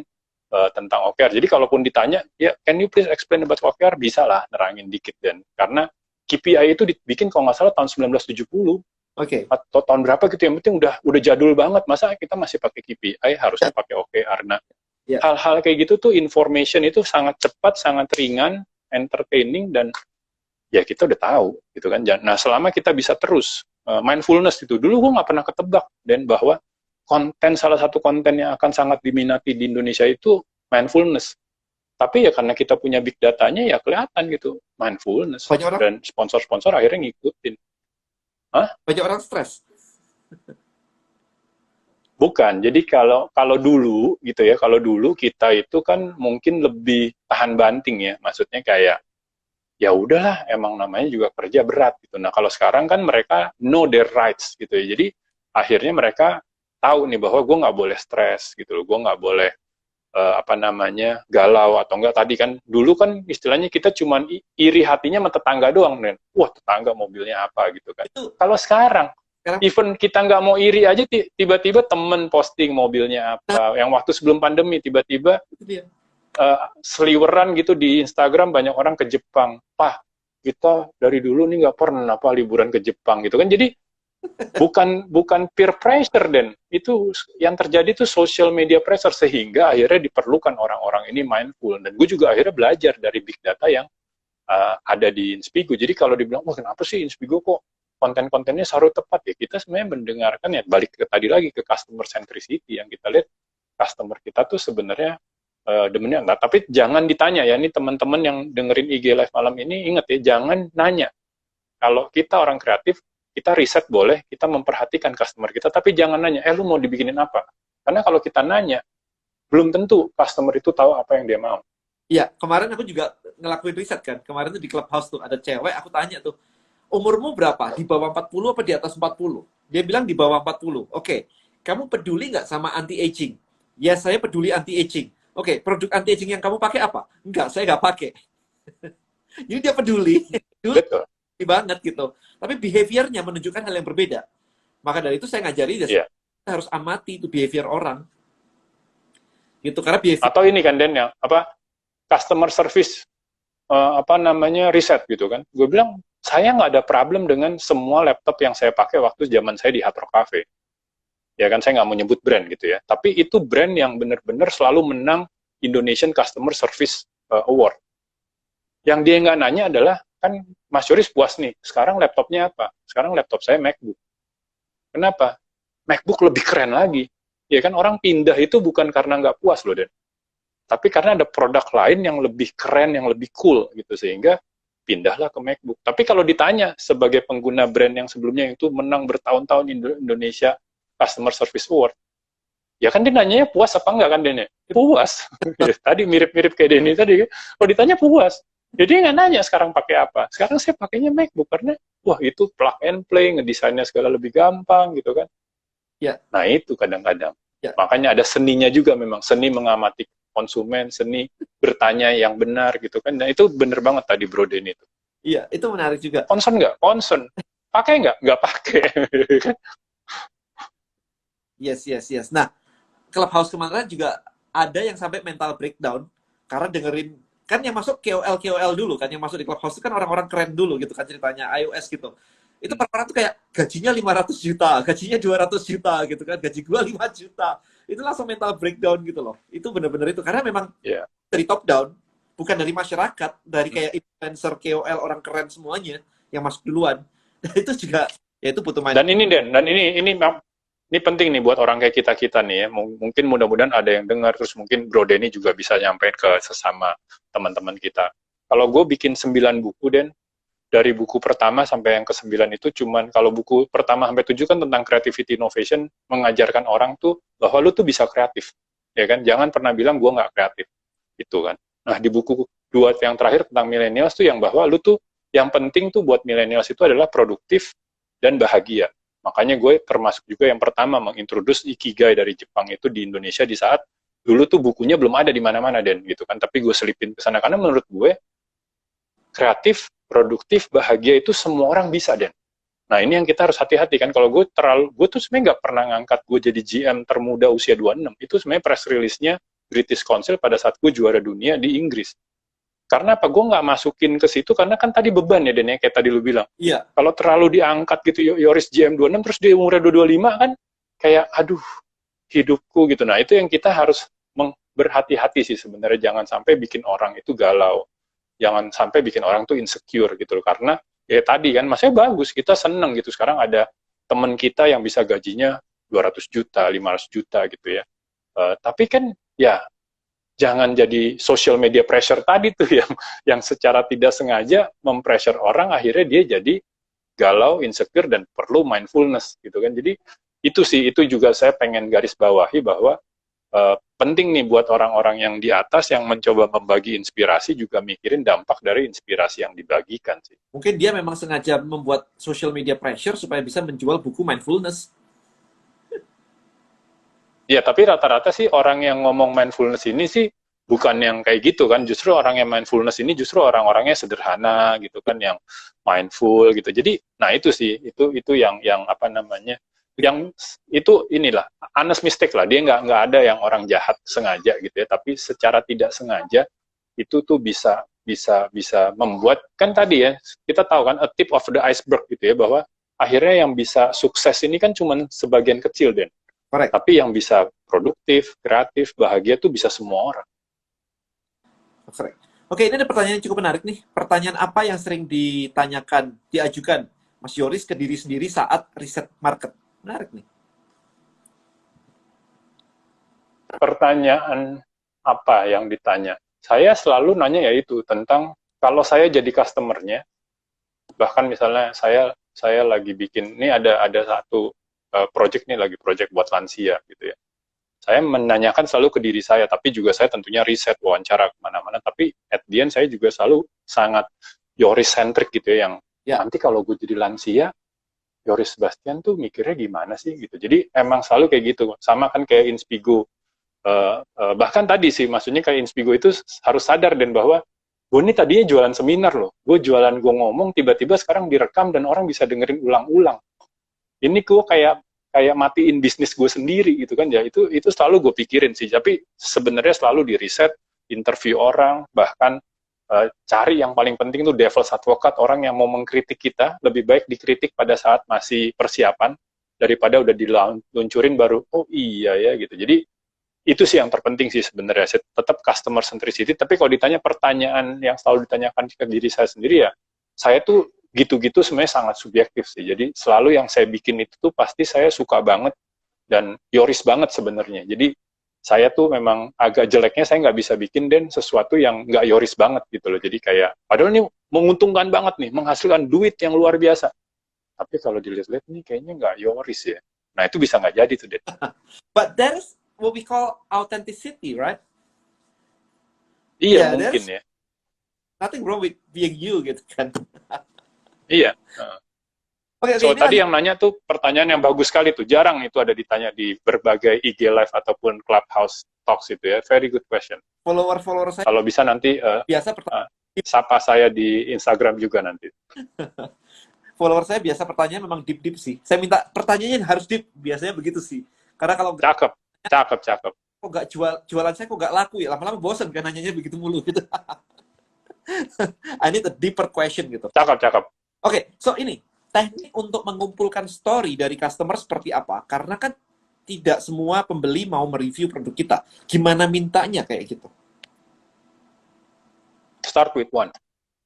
tentang OKR. Jadi kalaupun ditanya, ya can you please explain about OKR? Bisa lah nerangin dikit, Dan. Karena KPI itu dibikin kalau nggak salah tahun 1970. Atau tahun berapa gitu, yang penting udah jadul banget. Masa kita masih pakai KPI, harusnya pakai OKR. Nah, hal-hal kayak gitu tuh, information itu sangat cepat, sangat ringan, entertaining, dan ya kita udah tahu gitu kan. Nah, selama kita bisa terus mindfulness itu, dulu gue nggak pernah ketebak, dan bahwa salah satu konten yang akan sangat diminati di Indonesia itu mindfulness. Tapi ya karena kita punya big datanya, ya kelihatan gitu mindfulness, dan sponsor-sponsor akhirnya ngikutin. Banyak orang stres. Bukan, jadi kalau dulu gitu ya, kalau dulu kita itu kan mungkin lebih tahan banting ya, maksudnya kayak ya udahlah, emang namanya juga kerja berat gitu. Nah, kalau sekarang kan mereka know their rights gitu ya, jadi akhirnya mereka tahu nih bahwa gue nggak boleh stres gitu loh, gue nggak boleh galau atau enggak. Tadi kan dulu kan istilahnya kita cuman iri hatinya sama tetangga doang, nih, wah tetangga mobilnya apa gitu kan. Kalau sekarang even kita nggak mau iri aja, tiba-tiba temen posting mobilnya apa. Yang waktu sebelum pandemi tiba-tiba seliweran gitu di Instagram, banyak orang ke Jepang. Pak, kita dari dulu nih nggak pernah apa liburan ke Jepang gitu kan. Jadi bukan peer pressure, dan itu yang terjadi itu social media pressure, sehingga akhirnya diperlukan orang-orang ini mindful. Dan gue juga akhirnya belajar dari big data yang ada di Inspigo. Jadi kalau dibilang, wah kenapa sih Inspigo kok konten-kontennya selalu tepat, ya kita sebenarnya mendengarkan, ya balik ke tadi lagi ke customer centricity, yang kita lihat customer kita tuh sebenarnya demennya enggak. Tapi jangan ditanya ya, ini teman-teman yang dengerin IG Live malam ini, inget ya, jangan nanya. Kalau kita orang kreatif, kita riset boleh, kita memperhatikan customer kita, tapi jangan nanya, lu mau dibikinin apa? Karena kalau kita nanya, belum tentu customer itu tahu apa yang dia mau. Iya, kemarin aku juga ngelakuin riset kan. Kemarin tuh di Clubhouse tuh ada cewek, aku tanya tuh, umurmu berapa? Di bawah 40 apa di atas 40? Dia bilang di bawah 40. Oke, kamu peduli nggak sama anti-aging? Ya, saya peduli anti-aging. Oke, produk anti-aging yang kamu pakai apa? Enggak, saya nggak pakai. Jadi dia peduli. Betul. Banget gitu. Tapi behaviornya menunjukkan hal yang berbeda. Maka dari itu saya ngajari, kita harus amati itu behavior orang. Gitu, karena behavior... Atau ini kan, Den, yang apa, customer service, riset gitu kan. Gue bilang, saya nggak ada problem dengan semua laptop yang saya pakai waktu zaman saya di Hard Rock Cafe. Ya kan, saya nggak mau nyebut brand gitu ya. Tapi itu brand yang benar-benar selalu menang Indonesian Customer Service Award. Yang dia nggak nanya adalah, kan Mas Yoris puas nih, sekarang laptopnya apa? Sekarang laptop saya MacBook. Kenapa? MacBook lebih keren lagi. Ya kan, orang pindah itu bukan karena nggak puas loh, Den. Tapi karena ada produk lain yang lebih keren, yang lebih cool gitu, sehingga pindahlah ke MacBook. Tapi kalau ditanya sebagai pengguna brand yang sebelumnya itu menang bertahun-tahun Indonesia Customer Service Award, ya kan dia nanyanya puas apa enggak kan, Den? Puas. Tadi mirip-mirip kayak Denny tadi. Kalau ditanya puas. Jadi nggak nanya sekarang pakai apa. Sekarang saya pakainya MacBook karena, wah itu plug and play, ngedesainnya segala lebih gampang gitu kan. Ya. Nah itu kadang-kadang. Ya. Makanya ada seninya juga memang. Seni mengamati konsumen, seni bertanya yang benar gitu kan. Nah itu bener banget tadi Bro Denny itu. Iya, itu menarik juga. Concern nggak? Concern. Pakai nggak? Nggak pakai. Yes. Nah, Clubhouse kemarin juga ada yang sampai mental breakdown karena dengerin, kan yang masuk KOL dulu kan, yang masuk di Clubhouse itu kan orang-orang keren dulu gitu kan ceritanya, iOS gitu. Itu orang-orang tuh kayak gajinya 500 juta, gajinya 200 juta gitu kan, gaji gua 5 juta. Itu langsung mental breakdown gitu loh. Itu bener-bener itu, karena memang dari top down, bukan dari masyarakat, dari kayak influencer, KOL, orang keren semuanya yang masuk duluan. Itu juga, ya itu butuh main. Dan ini Den, dan ini penting nih buat orang kayak kita nih ya. Mungkin mudah-mudahan ada yang dengar, terus mungkin Bro Denny juga bisa nyampein ke sesama teman-teman kita. Kalau gue bikin 9 buku, Den, dari buku pertama sampai yang ke-9 itu cuman, kalau buku pertama sampai 7 kan tentang creativity innovation, mengajarkan orang tuh bahwa lu tuh bisa kreatif. Ya kan? Jangan pernah bilang gue nggak kreatif. Itu kan. Nah, di buku 2 yang terakhir tentang millennials tuh yang bahwa lu tuh, yang penting tuh buat millennials itu adalah produktif dan bahagia. Makanya gue termasuk juga yang pertama mengintroduce Ikigai dari Jepang itu di Indonesia di saat dulu tuh bukunya belum ada di mana-mana, Den, gitu kan. Tapi gue selipin ke sana karena menurut gue kreatif, produktif, bahagia itu semua orang bisa, Den. Nah, ini yang kita harus hati-hati kan. Kalau gue tuh sebenarnya nggak pernah ngangkat gue jadi GM termuda usia 26. Itu sebenarnya press release-nya British Council pada saat gue juara dunia di Inggris. Karena apa? Gue nggak masukin ke situ karena kan tadi beban ya, Den, ya, kayak tadi lu bilang. Iya. Kalau terlalu diangkat gitu, Yoris GM 26, terus dia umurnya 225 kan, kayak aduh, hidupku gitu. Nah, itu yang kita harus berhati-hati sih sebenarnya. Jangan sampai bikin orang itu galau. Jangan sampai bikin orang tuh insecure gitu loh. Karena ya tadi kan, masnya bagus, kita seneng gitu. Sekarang ada teman kita yang bisa gajinya 200 juta, 500 juta gitu ya. Tapi kan ya, jangan jadi social media pressure tadi tuh yang secara tidak sengaja mempressure orang, akhirnya dia jadi galau, insecure, dan perlu mindfulness gitu kan. Jadi itu juga saya pengen garis bawahi bahwa penting nih buat orang-orang yang di atas yang mencoba membagi inspirasi juga mikirin dampak dari inspirasi yang dibagikan sih. Mungkin dia memang sengaja membuat social media pressure supaya bisa menjual buku mindfulness. Ya, tapi rata-rata sih orang yang ngomong mindfulness ini sih bukan yang kayak gitu kan. Justru orang yang mindfulness ini justru orang-orangnya sederhana gitu kan, yang mindful gitu. Jadi, nah itu sih, itu yang apa namanya, yang itu inilah honest mistake lah. Dia nggak ada yang orang jahat sengaja gitu ya. Tapi secara tidak sengaja itu tuh bisa bisa membuat, kan tadi ya kita tahu kan a tip of the iceberg gitu ya, bahwa akhirnya yang bisa sukses ini kan cuma sebagian kecil, Den. Correct. Tapi yang bisa produktif, kreatif, bahagia tuh bisa semua orang. Correct. Oke, ini ada pertanyaan yang cukup menarik nih. Pertanyaan apa yang sering diajukan Mas Yoris ke diri sendiri saat riset market? Menarik nih. Pertanyaan apa yang ditanya? Saya selalu nanya yaitu tentang kalau saya jadi customer-nya, bahkan misalnya saya lagi bikin, ini ada satu project nih, lagi project buat lansia gitu ya. Saya menanyakan selalu ke diri saya, tapi juga saya tentunya riset, wawancara kemana-mana, tapi at the end saya juga selalu sangat Yoris-centric gitu ya, yang nanti kalau gue jadi lansia, Yoris Sebastian tuh mikirnya gimana sih gitu. Jadi emang selalu kayak gitu, sama kan kayak Inspigo. Bahkan tadi sih, maksudnya kayak Inspigo itu harus sadar dan bahwa gue ini tadinya jualan seminar loh, gue ngomong, tiba-tiba sekarang direkam dan orang bisa dengerin ulang-ulang. Ini gue kayak matiin bisnis gue sendiri gitu kan ya, itu selalu gue pikirin sih. Tapi sebenarnya selalu di riset, interview orang, bahkan cari yang paling penting tuh devil's advocate, orang yang mau mengkritik kita, lebih baik dikritik pada saat masih persiapan daripada udah diluncurin baru oh iya ya gitu. Jadi itu sih yang terpenting sih sebenarnya, tetap customer centricity. Tapi kalau ditanya pertanyaan yang selalu ditanyakan ke diri saya sendiri ya, saya tuh gitu-gitu sebenarnya sangat subjektif sih. Jadi selalu yang saya bikin itu tuh pasti saya suka banget dan Yoris banget sebenarnya. Jadi saya tuh memang agak jeleknya saya nggak bisa bikin dan sesuatu yang nggak Yoris banget gitu loh. Jadi kayak padahal ini menguntungkan banget nih, menghasilkan duit yang luar biasa. Tapi kalau dilihat-lihat nih kayaknya nggak Yoris ya. Nah itu bisa nggak jadi tuh, Den. But that is what we call authenticity, right? Iya mungkin ya. Nothing wrong with being you gitu kan. Iya. So tadi yang nanya tuh pertanyaan yang bagus sekali tuh, jarang itu ada ditanya di berbagai IG Live ataupun Clubhouse Talks itu ya. Very good question. Follower saya. Kalau bisa nanti sapa saya di Instagram juga nanti. Follower saya biasa pertanyaan memang deep sih. Saya minta pertanyaannya harus deep, biasanya begitu sih. Karena kalau cakep. Kok nggak jualan saya kok nggak laku ya, lama-lama bosan kan nanyanya begitu mulu gitu. I need a deeper question gitu. Cakep. Oke, so ini teknik untuk mengumpulkan story dari customer seperti apa? Karena kan tidak semua pembeli mau mereview produk kita. Gimana mintanya kayak gitu? Start with one.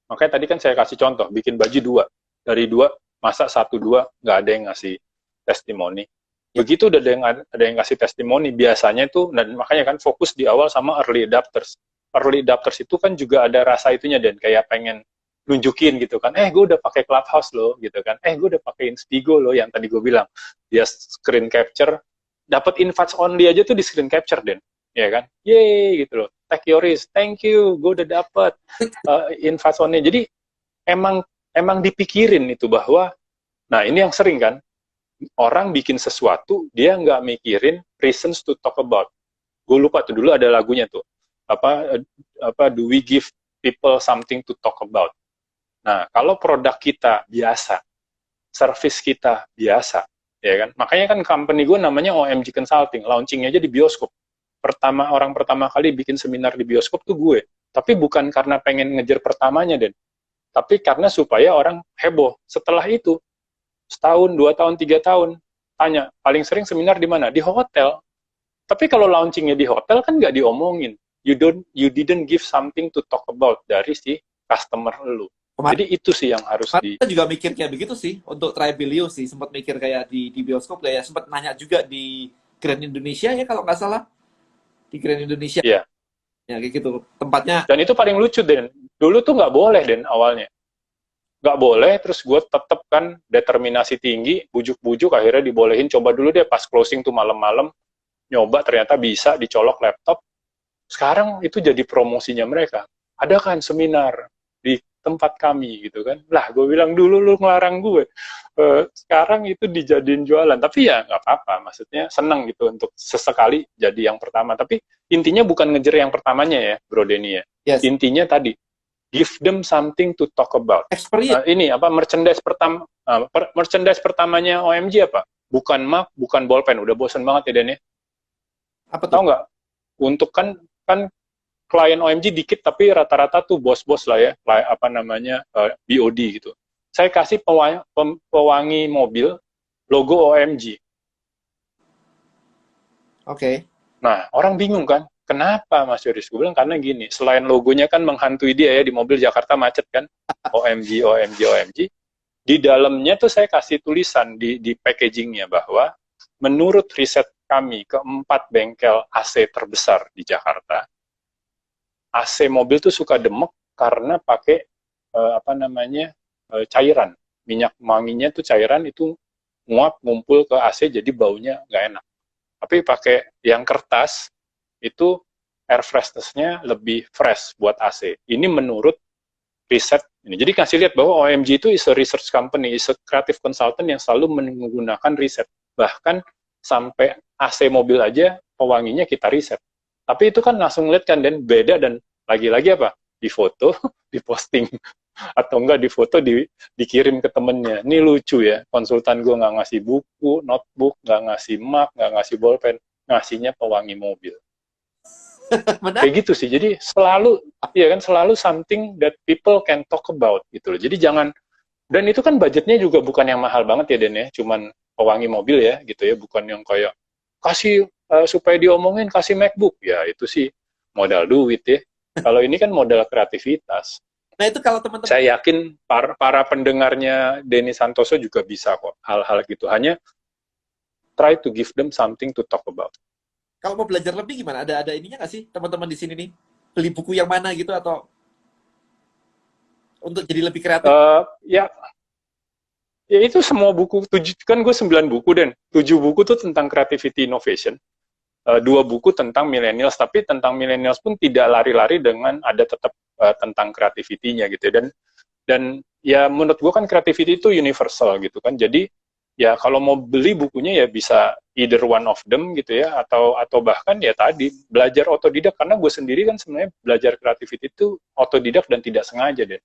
Makanya tadi kan saya kasih contoh, bikin baju 2. Dari 2, masa 1-2 nggak ada yang ngasih testimoni. Begitu udah ada yang ngasih testimoni, biasanya itu, dan makanya kan fokus di awal sama early adopters. Early adopters itu kan juga ada rasa itunya, dan kayak pengen nunjukin gitu kan, gue udah pakai Clubhouse loh, gitu kan, gue udah pakai Inspigo loh, yang tadi gue bilang, dia screen capture, dapat invites only aja tuh di screen capture, Den, ya kan, yeay, gitu loh, tag Yoris, thank you, gue udah dapat invites only, jadi emang dipikirin itu bahwa, nah ini yang sering kan, orang bikin sesuatu, dia nggak mikirin reasons to talk about, gue lupa tuh dulu ada lagunya tuh, do we give people something to talk about. Nah, kalau produk kita biasa, service kita biasa, ya kan? Makanya kan company gue namanya OMG Consulting, launching aja di bioskop. Orang pertama kali bikin seminar di bioskop tuh gue. Tapi bukan karena pengen ngejar pertamanya, Den. Tapi karena supaya orang heboh. Setelah itu, setahun, 2 tahun, 3 tahun, tanya, paling sering seminar di mana? Di hotel. Tapi kalau launchingnya di hotel kan nggak diomongin. You didn't give something to talk about dari si customer lu. Jadi itu sih yang harus kita juga mikir kayak begitu sih untuk Tribelio sih, sempat mikir kayak di bioskop kayak sempat nanya juga di Grand Indonesia ya kalau nggak salah, di Grand Indonesia. Iya. Ya kayak gitu tempatnya. Dan itu paling lucu, Den. Dulu tuh nggak boleh, Den, awalnya. Nggak boleh, terus gue tetep kan determinasi tinggi, bujuk-bujuk akhirnya dibolehin, coba dulu deh pas closing tuh malam-malam, nyoba ternyata bisa dicolok laptop. Sekarang itu jadi promosinya mereka. Ada kan seminar di tempat kami gitu kan, lah gue bilang dulu lu ngelarang gue, sekarang itu dijadiin jualan, tapi ya nggak apa-apa, maksudnya seneng gitu untuk sesekali jadi yang pertama, tapi intinya bukan ngejar yang pertamanya ya Bro Denny ya, yes. Intinya tadi give them something to talk about. Ini apa merchandise pertamanya OMG apa? Bukan mug, bukan bolpen, udah bosan banget ya Den ya. Apa tuh? Tahu nggak? Untuk kan klien OMG dikit, tapi rata-rata tuh bos-bos lah ya, apa namanya, BOD gitu. Saya kasih pewangi mobil, logo OMG. Oke. Nah, orang bingung kan, kenapa Mas Yoris? Gue bilang karena gini, selain logonya kan menghantui dia ya, di mobil Jakarta macet kan, OMG, OMG, OMG. Di dalamnya tuh saya kasih tulisan di packagingnya bahwa menurut riset kami, keempat bengkel AC terbesar di Jakarta, AC mobil tuh suka demek karena pakai apa namanya, cairan. Minyak wanginya tuh cairan itu nguap, ngumpul ke AC, jadi baunya nggak enak. Tapi pakai yang kertas, itu air freshness-nya lebih fresh buat AC. Ini menurut riset ini. Jadi kasih lihat bahwa OMG itu is a research company, is a creative consultant yang selalu menggunakan riset. Bahkan sampai AC mobil aja pewanginya kita riset. Tapi itu kan langsung lihat kan, dan beda, dan lagi-lagi apa? Di foto, di posting. Atau enggak di foto, dikirim ke temennya. Ini lucu ya, konsultan gue nggak ngasih buku, notebook, nggak ngasih map, nggak ngasih bolpen, ngasihnya pewangi mobil. Benar? Kayak gitu sih. Jadi selalu, ya kan, selalu something that people can talk about gitu loh. Jadi jangan, dan itu kan budgetnya juga bukan yang mahal banget ya Den ya, cuman pewangi mobil ya gitu ya, bukan yang kayak kasih supaya diomongin kasih MacBook ya, itu sih modal duit ya. Kalau ini kan modal kreativitas. Nah itu kalau teman-teman, Saya yakin para pendengarnya Denny Santoso juga bisa kok hal-hal gitu. Hanya try to give them something to talk about. kalau mau belajar lebih gimana? Ada ininya nggak sih teman-teman di sini nih? Beli buku yang mana gitu atau untuk jadi lebih kreatif? Ya, ya itu semua buku, kan gue 9 buku dan 7 buku tuh tentang creativity innovation. 2 buku tentang millennials, tapi tentang millennials pun tidak lari-lari dengan ada tetap tentang creativity-nya gitu. Dan ya menurut gue kan creativity itu universal gitu kan. Jadi ya kalau mau beli bukunya ya bisa either one of them gitu ya, atau bahkan ya tadi belajar otodidak, karena gue sendiri kan sebenarnya belajar creativity itu otodidak dan tidak sengaja deh.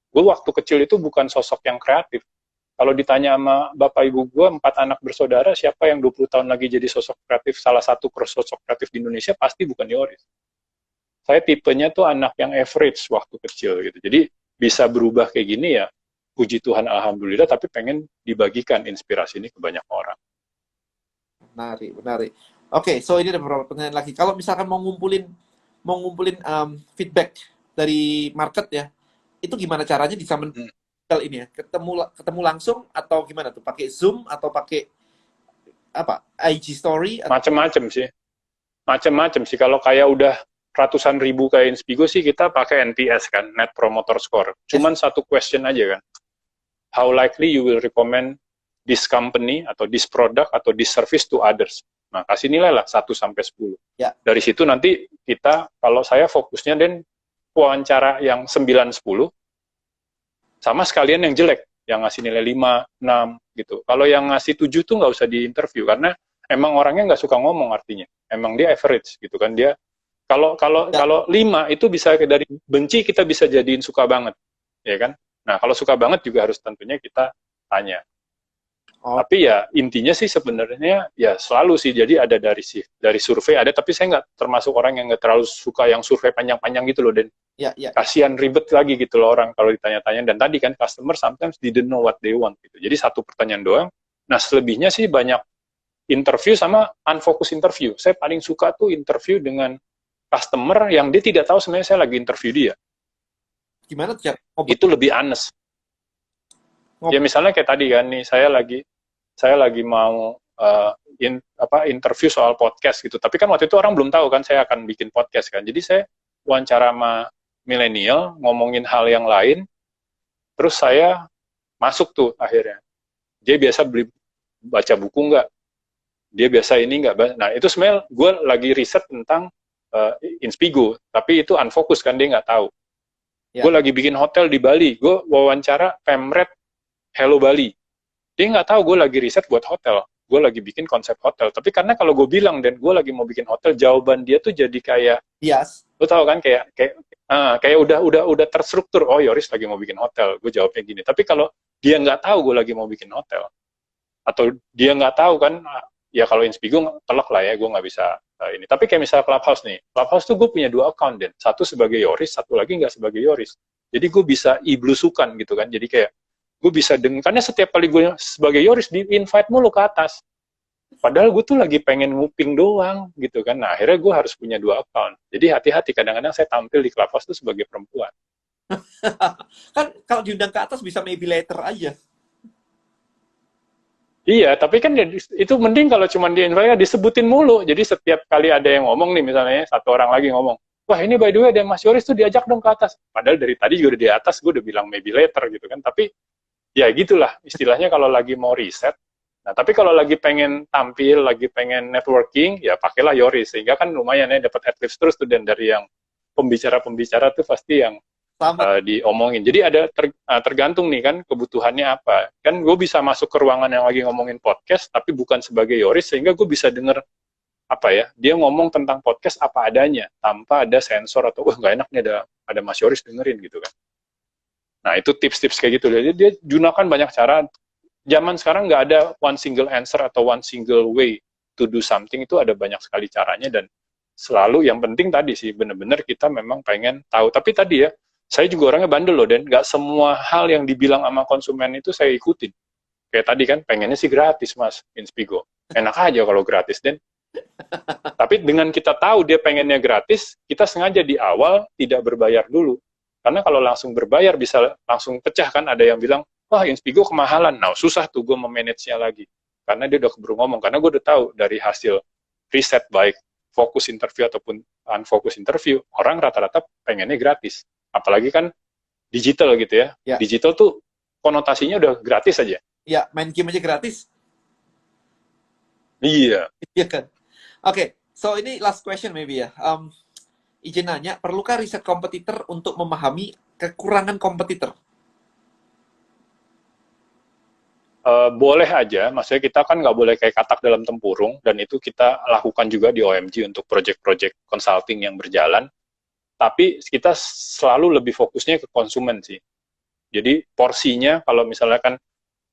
Gue waktu kecil itu bukan sosok yang kreatif. Kalau ditanya sama bapak ibu gue, 4 anak bersaudara, siapa yang 20 tahun lagi jadi sosok kreatif, salah satu sosok kreatif di Indonesia, pasti bukan Yoris. Saya tipenya tuh anak yang average waktu kecil gitu. Jadi bisa berubah kayak gini ya, puji Tuhan alhamdulillah, tapi pengen dibagikan inspirasi ini ke banyak orang. Menarik. Oke, so ini ada beberapa pertanyaan lagi. Kalau misalkan mau ngumpulin feedback dari market ya, itu gimana caranya bisa ini ya, ketemu langsung atau gimana tuh? Pakai Zoom atau pakai apa? IG story? Macem-macem sih. Kalau kayak udah ratusan ribu kayak Inspigo sih, kita pakai NPS kan, Net Promoter Score. Cuman satu question aja kan. How likely you will recommend this company atau this product atau this service to others. Nah, kasih nilai lah 1 sampai 10. Ya. Dari situ nanti kita, kalau saya fokusnya dan wawancara yang 9, 10, sama sekalian yang jelek, yang ngasih nilai 5, 6 gitu. Kalau yang ngasih 7 tuh nggak usah diinterview, karena emang orangnya nggak suka ngomong artinya. Emang dia average gitu kan. Dia kalau 5 itu bisa dari benci kita bisa jadiin suka banget. Ya kan? Nah, kalau suka banget juga harus tentunya kita tanya. Tapi ya intinya sih sebenarnya ya selalu sih, jadi ada dari survei ada, tapi saya nggak termasuk orang yang nggak terlalu suka yang survei panjang-panjang gitu loh, dan Ya. kasihan ribet lagi gitu loh orang kalau ditanya-tanya. Dan tadi kan customer sometimes didn't know what they want gitu, jadi satu pertanyaan doang. Nah selebihnya sih banyak interview sama unfocused interview. Saya paling suka tuh interview dengan customer yang dia tidak tahu sebenarnya saya lagi interview dia. Gimana tuh? Itu lebih honest. Ya misalnya kayak tadi kan nih, saya lagi mau interview soal podcast gitu. Tapi kan waktu itu orang belum tahu kan saya akan bikin podcast kan. Jadi saya wawancara sama milenial, ngomongin hal yang lain. Terus saya masuk tuh akhirnya. Dia biasa baca buku nggak? Dia biasa ini nggak? Nah itu sebenarnya gue lagi riset tentang Inspigo. Tapi itu unfocus kan, dia nggak tahu. Ya. Gue lagi bikin hotel di Bali. Gue wawancara Pemret Hello Bali. Dia nggak tahu gue lagi riset buat hotel, gue lagi bikin konsep hotel. Tapi karena kalau gue bilang dan gue lagi mau bikin hotel, jawaban dia tuh jadi kayak, yes. Lo tau kan kayak udah terstruktur. Oh Yoris lagi mau bikin hotel, gue jawabnya gini. Tapi kalau dia nggak tahu gue lagi mau bikin hotel, atau dia nggak tahu kan, ya kalau Inspigo telak lah ya, gue nggak bisa ini. Tapi kayak misalnya Clubhouse nih, Clubhouse tuh gue punya 2 account, dan satu sebagai Yoris, satu lagi nggak sebagai Yoris. Jadi gue bisa iblusukan gitu kan. Jadi kayak gue bisa karena setiap kali gue sebagai Yoris di invite mulu ke atas. Padahal gue tuh lagi pengen nguping doang gitu kan. Nah akhirnya gue harus punya 2 account. Jadi hati-hati, kadang-kadang saya tampil di Clubhouse tuh sebagai perempuan. Kan kalau diundang ke atas bisa maybe later aja. Iya, tapi kan itu mending kalau cuma di invite disebutin mulu. Jadi setiap kali ada yang ngomong nih, misalnya satu orang lagi ngomong, wah ini by the way ada Mas Yoris tuh, diajak dong ke atas. Padahal dari tadi juga udah di atas, gue udah bilang maybe later gitu kan. Tapi ya gitulah istilahnya kalau lagi mau riset. Nah, tapi kalau lagi pengen tampil, lagi pengen networking, ya pakailah Yoris. Sehingga kan lumayan ya dapat adlibs terus tuh, dan dari yang pembicara-pembicara tuh pasti yang diomongin. Jadi ada tergantung nih kan kebutuhannya apa. Kan gue bisa masuk ke ruangan yang lagi ngomongin podcast, tapi bukan sebagai Yoris, sehingga gue bisa denger apa ya, dia ngomong tentang podcast apa adanya, tanpa ada sensor atau wah nggak enak nih ada Mas Yoris dengerin gitu kan. Nah itu tips-tips kayak gitu. Jadi dia gunakan banyak cara. Zaman sekarang nggak ada one single answer atau one single way to do something, itu ada banyak sekali caranya, dan selalu yang penting tadi sih bener-bener kita memang pengen tahu. Tapi tadi ya, saya juga orangnya bandel loh, dan nggak semua hal yang dibilang sama konsumen itu saya ikutin. Kayak tadi kan pengennya sih gratis Mas Inspigo, enak aja kalau gratis, dan tapi dengan kita tahu dia pengennya gratis, kita sengaja di awal tidak berbayar dulu. Karena kalau langsung berbayar bisa langsung pecah kan, ada yang bilang, wah Inspigo kemahalan. Nah susah tuh gue memanage-nya lagi. Karena dia udah keburu ngomong, karena gue udah tahu dari hasil riset baik fokus interview ataupun unfocus interview, orang rata-rata pengennya gratis. Apalagi kan digital gitu ya. Digital tuh konotasinya udah gratis aja. Ya, main game aja gratis. Iya. Iya kan. Oke, so ini last question maybe ya. Izin nanya, perlukah riset kompetitor untuk memahami kekurangan kompetitor? Boleh aja, maksudnya kita kan nggak boleh kayak katak dalam tempurung, dan itu kita lakukan juga di OMG untuk project-project consulting yang berjalan. Tapi kita selalu lebih fokusnya ke konsumen sih. Jadi porsinya, kalau misalnya kan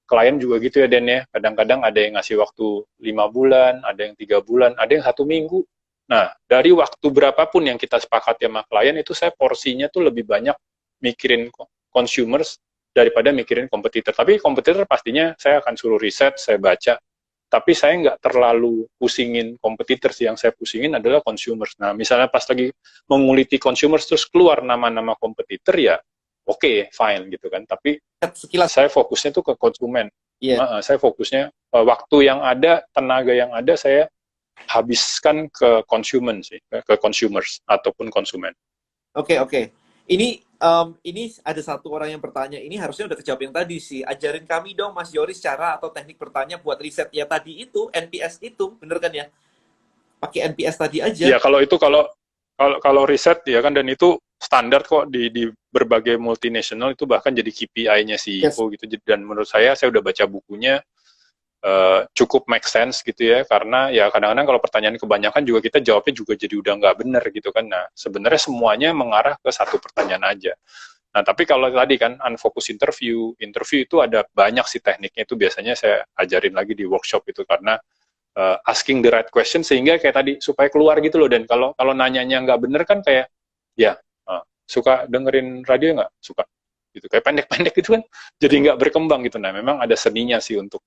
klien juga gitu ya Den ya, kadang-kadang ada yang ngasih waktu 5 bulan, ada yang 3 bulan, ada yang 1 minggu. Nah, dari waktu berapapun yang kita sepakati sama klien, itu saya porsinya tuh lebih banyak mikirin consumers daripada mikirin kompetitor. Tapi kompetitor pastinya saya akan suruh riset, saya baca, tapi saya nggak terlalu pusingin kompetitor sih. Yang saya pusingin adalah consumers. Nah, misalnya pas lagi menguliti consumers terus keluar nama-nama kompetitor, ya oke, fine gitu kan. Tapi sekilas saya fokusnya tuh ke konsumen. Saya fokusnya waktu yang ada, tenaga yang ada, saya habiskan ke konsumen sih, ke consumers ataupun konsumen. Oke. Ini ada satu orang yang bertanya, ini harusnya udah kejawab yang tadi sih. Ajarin kami dong Mas Yoris cara atau teknik bertanya buat riset ya tadi itu, NPS itu, bener kan ya? Pakai NPS tadi aja. Ya kalau itu kalau riset ya kan, dan itu standar kok di berbagai multinational, itu bahkan jadi KPI-nya CEO gitu. Dan menurut saya udah baca bukunya, cukup make sense gitu ya, karena ya kadang-kadang kalau pertanyaan kebanyakan juga kita jawabnya juga jadi udah nggak bener gitu kan. Nah sebenarnya semuanya mengarah ke satu pertanyaan aja. Nah tapi kalau tadi kan unfocus interview itu ada banyak sih tekniknya, itu biasanya saya ajarin lagi di workshop itu, karena asking the right question, sehingga kayak tadi supaya keluar gitu loh. Dan kalau nanyanya nggak bener kan kayak ya suka dengerin radio nggak suka gitu, kayak pendek-pendek gitu kan, jadi nggak berkembang gitu. Nah memang ada seninya sih untuk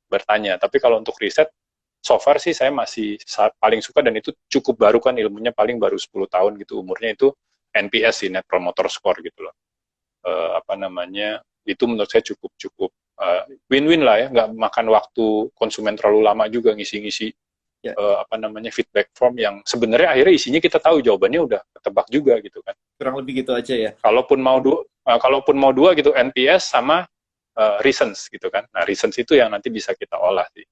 bertanya. Tapi kalau untuk riset, so far sih saya masih paling suka, dan itu cukup baru kan, ilmunya paling baru 10 tahun gitu umurnya, itu NPS sih, Net Promoter Score gitu loh. Itu menurut saya cukup win-win lah ya, nggak makan waktu konsumen terlalu lama juga ngisi-ngisi feedback form yang sebenarnya akhirnya isinya kita tahu jawabannya, udah ketebak juga gitu kan. Kurang lebih gitu aja ya. Kalaupun mau dua gitu, NPS sama reasons gitu kan. Nah reasons itu yang nanti bisa kita olah sih.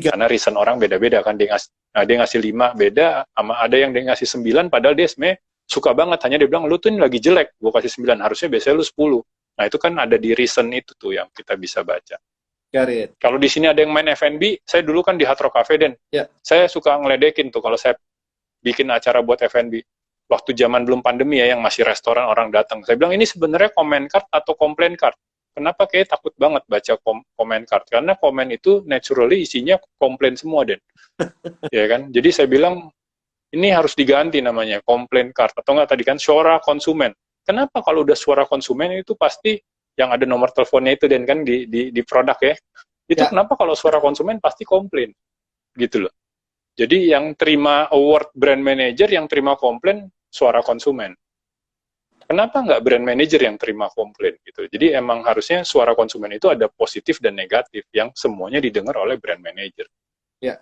Karena reason orang beda-beda kan, dia ngasih 5 beda, sama ada yang dia ngasih 9 padahal dia sebenarnya suka banget, hanya dia bilang lu tuh ini lagi jelek, gue kasih 9, harusnya biasanya lu 10. Nah itu kan ada di reason itu tuh yang kita bisa baca. Kalau di sini ada yang main F&B, saya dulu kan di Hard Rock Cafe, Dan saya suka ngeledekin tuh kalau saya bikin acara buat F&B. Waktu zaman belum pandemi ya, yang masih restoran orang datang, saya bilang ini sebenarnya comment card atau complaint card. kenapa kayak takut banget baca komen card, karena komen itu naturally isinya komplain semua, Den. Ya kan? Jadi saya bilang ini harus diganti namanya komplain card, atau enggak tadi kan suara konsumen. Kenapa kalau udah suara konsumen itu pasti yang ada nomor teleponnya itu, Dan, kan di produk ya. Itu kenapa kalau suara konsumen pasti komplain gitu loh. Jadi yang terima award brand manager, yang terima komplain suara konsumen. Kenapa nggak brand manager yang terima komplain gitu? Jadi emang harusnya suara konsumen itu ada positif dan negatif yang semuanya didengar oleh brand manager. Ya.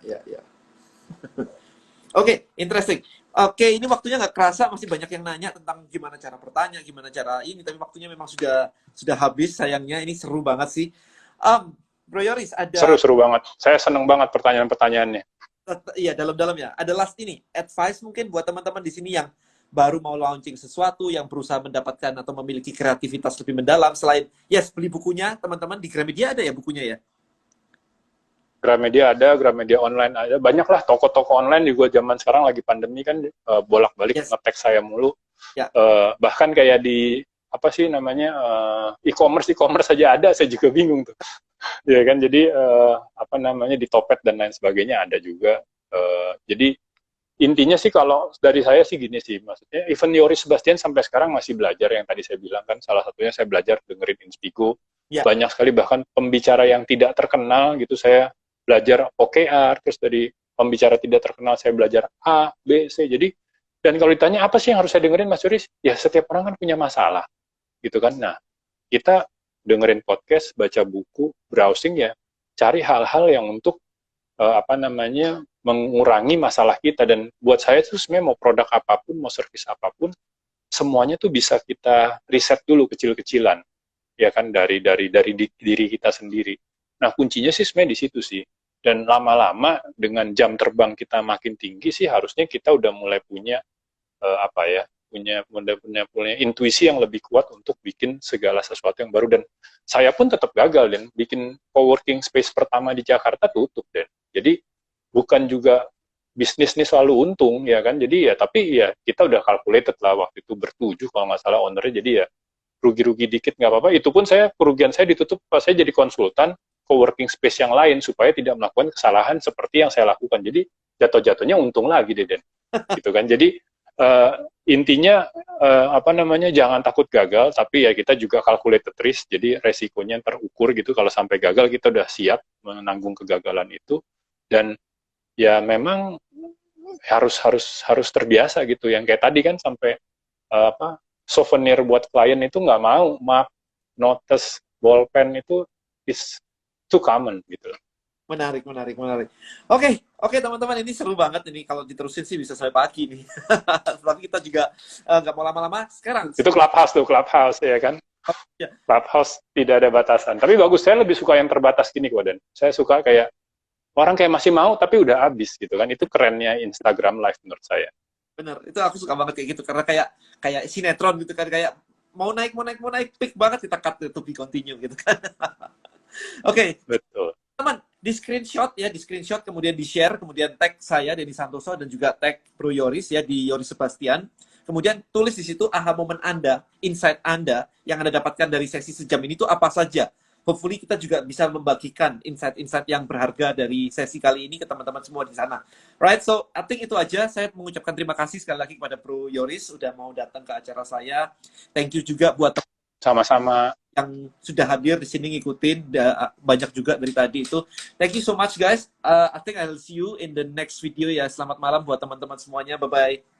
Oke, interesting. Oke, ini waktunya nggak kerasa, masih banyak yang nanya tentang gimana cara bertanya, gimana cara ini, tapi waktunya memang sudah habis, sayangnya. Ini seru banget sih. Bro Yoris, ada... Seru banget. Saya seneng banget pertanyaan-pertanyaannya. Iya, dalam-dalam ya. Ada last ini, advice mungkin buat teman-teman di sini yang baru mau launching sesuatu, yang berusaha mendapatkan atau memiliki kreativitas lebih mendalam, selain, beli bukunya, teman-teman, di Gramedia ada ya bukunya ya? Gramedia ada, Gramedia online ada, banyak lah toko-toko online juga zaman sekarang lagi pandemi kan bolak-balik nge-tag saya mulu. Ya. Bahkan kayak di apa sih namanya e-commerce aja ada, saya juga bingung tuh. Ya kan, jadi apa namanya di Topet dan lain sebagainya ada juga. Jadi intinya sih kalau dari saya sih gini sih, maksudnya even Yoris Sebastian sampai sekarang masih belajar, yang tadi saya bilang kan, salah satunya saya belajar dengerin Inspigo. Ya. Banyak sekali bahkan pembicara yang tidak terkenal gitu saya belajar OKR, terus dari pembicara tidak terkenal saya belajar A, B, C. Jadi, dan kalau ditanya apa sih yang harus saya dengerin, Mas Yoris? Ya setiap orang kan punya masalah, gitu kan. Nah, kita dengerin podcast, baca buku, browsing ya, cari hal-hal yang untuk apa namanya mengurangi masalah kita. Dan buat saya itu sebenarnya mau produk apapun, mau service apapun, semuanya tuh bisa kita riset dulu kecil-kecilan, ya kan, dari diri kita sendiri. Nah, kuncinya sih sebenarnya di situ sih. Dan lama-lama dengan jam terbang kita makin tinggi sih, harusnya kita udah mulai punya punya intuisi yang lebih kuat untuk bikin segala sesuatu yang baru. Dan saya pun tetap gagal, dan bikin coworking space pertama di Jakarta tutup, Dan. Jadi bukan juga bisnis nih selalu untung, ya kan. Jadi ya, tapi ya kita udah calculated lah waktu itu bertujuh kalau nggak salah ownernya. Jadi ya rugi-rugi dikit nggak apa-apa. Itu pun kerugian saya ditutup pas saya jadi konsultan coworking space yang lain supaya tidak melakukan kesalahan seperti yang saya lakukan. Jadi jatuh-jatuhnya untung lagi deh, Den. Gitu kan. Jadi intinya apa namanya, jangan takut gagal, tapi ya kita juga calculated risk, jadi resikonya terukur gitu. Kalau sampai gagal kita udah siap menanggung kegagalan itu. Dan ya memang harus terbiasa gitu, yang kayak tadi kan sampai souvenir buat klien itu nggak mau, map, notes, bolpen itu is too common gitu. Menarik. Oke, teman-teman, ini seru banget ini. Kalau diterusin sih bisa sampai pagi nih. Tapi kita juga nggak mau lama-lama. Sekarang itu Clubhouse ya kan. Ya. Clubhouse tidak ada batasan. Tapi bagus, saya lebih suka yang terbatas gini kok, Dan. Saya suka kayak orang kayak masih mau tapi udah habis gitu kan. Itu kerennya Instagram Live menurut saya. Bener, itu aku suka banget kayak gitu, karena kayak sinetron gitu kan, kayak mau naik peak banget, kita cut to be continue gitu kan. Oke. Betul. Teman, di screenshot kemudian di share, kemudian tag saya Denny Santoso dan juga tag Bro Yoris ya di Yoris Sebastian. Kemudian tulis di situ aha momen Anda, insight Anda yang Anda dapatkan dari sesi sejam ini itu apa saja. Hopefully kita juga bisa membagikan insight-insight yang berharga dari sesi kali ini ke teman-teman semua di sana. Right, so I think itu aja. Saya mengucapkan terima kasih sekali lagi kepada Bro Yoris udah mau datang ke acara saya. Thank you juga buat sama-sama yang sudah hadir di sini ngikutin, banyak juga dari tadi itu. Thank you so much guys. I think I'll see you in the next video ya. Selamat malam buat teman-teman semuanya. Bye-bye.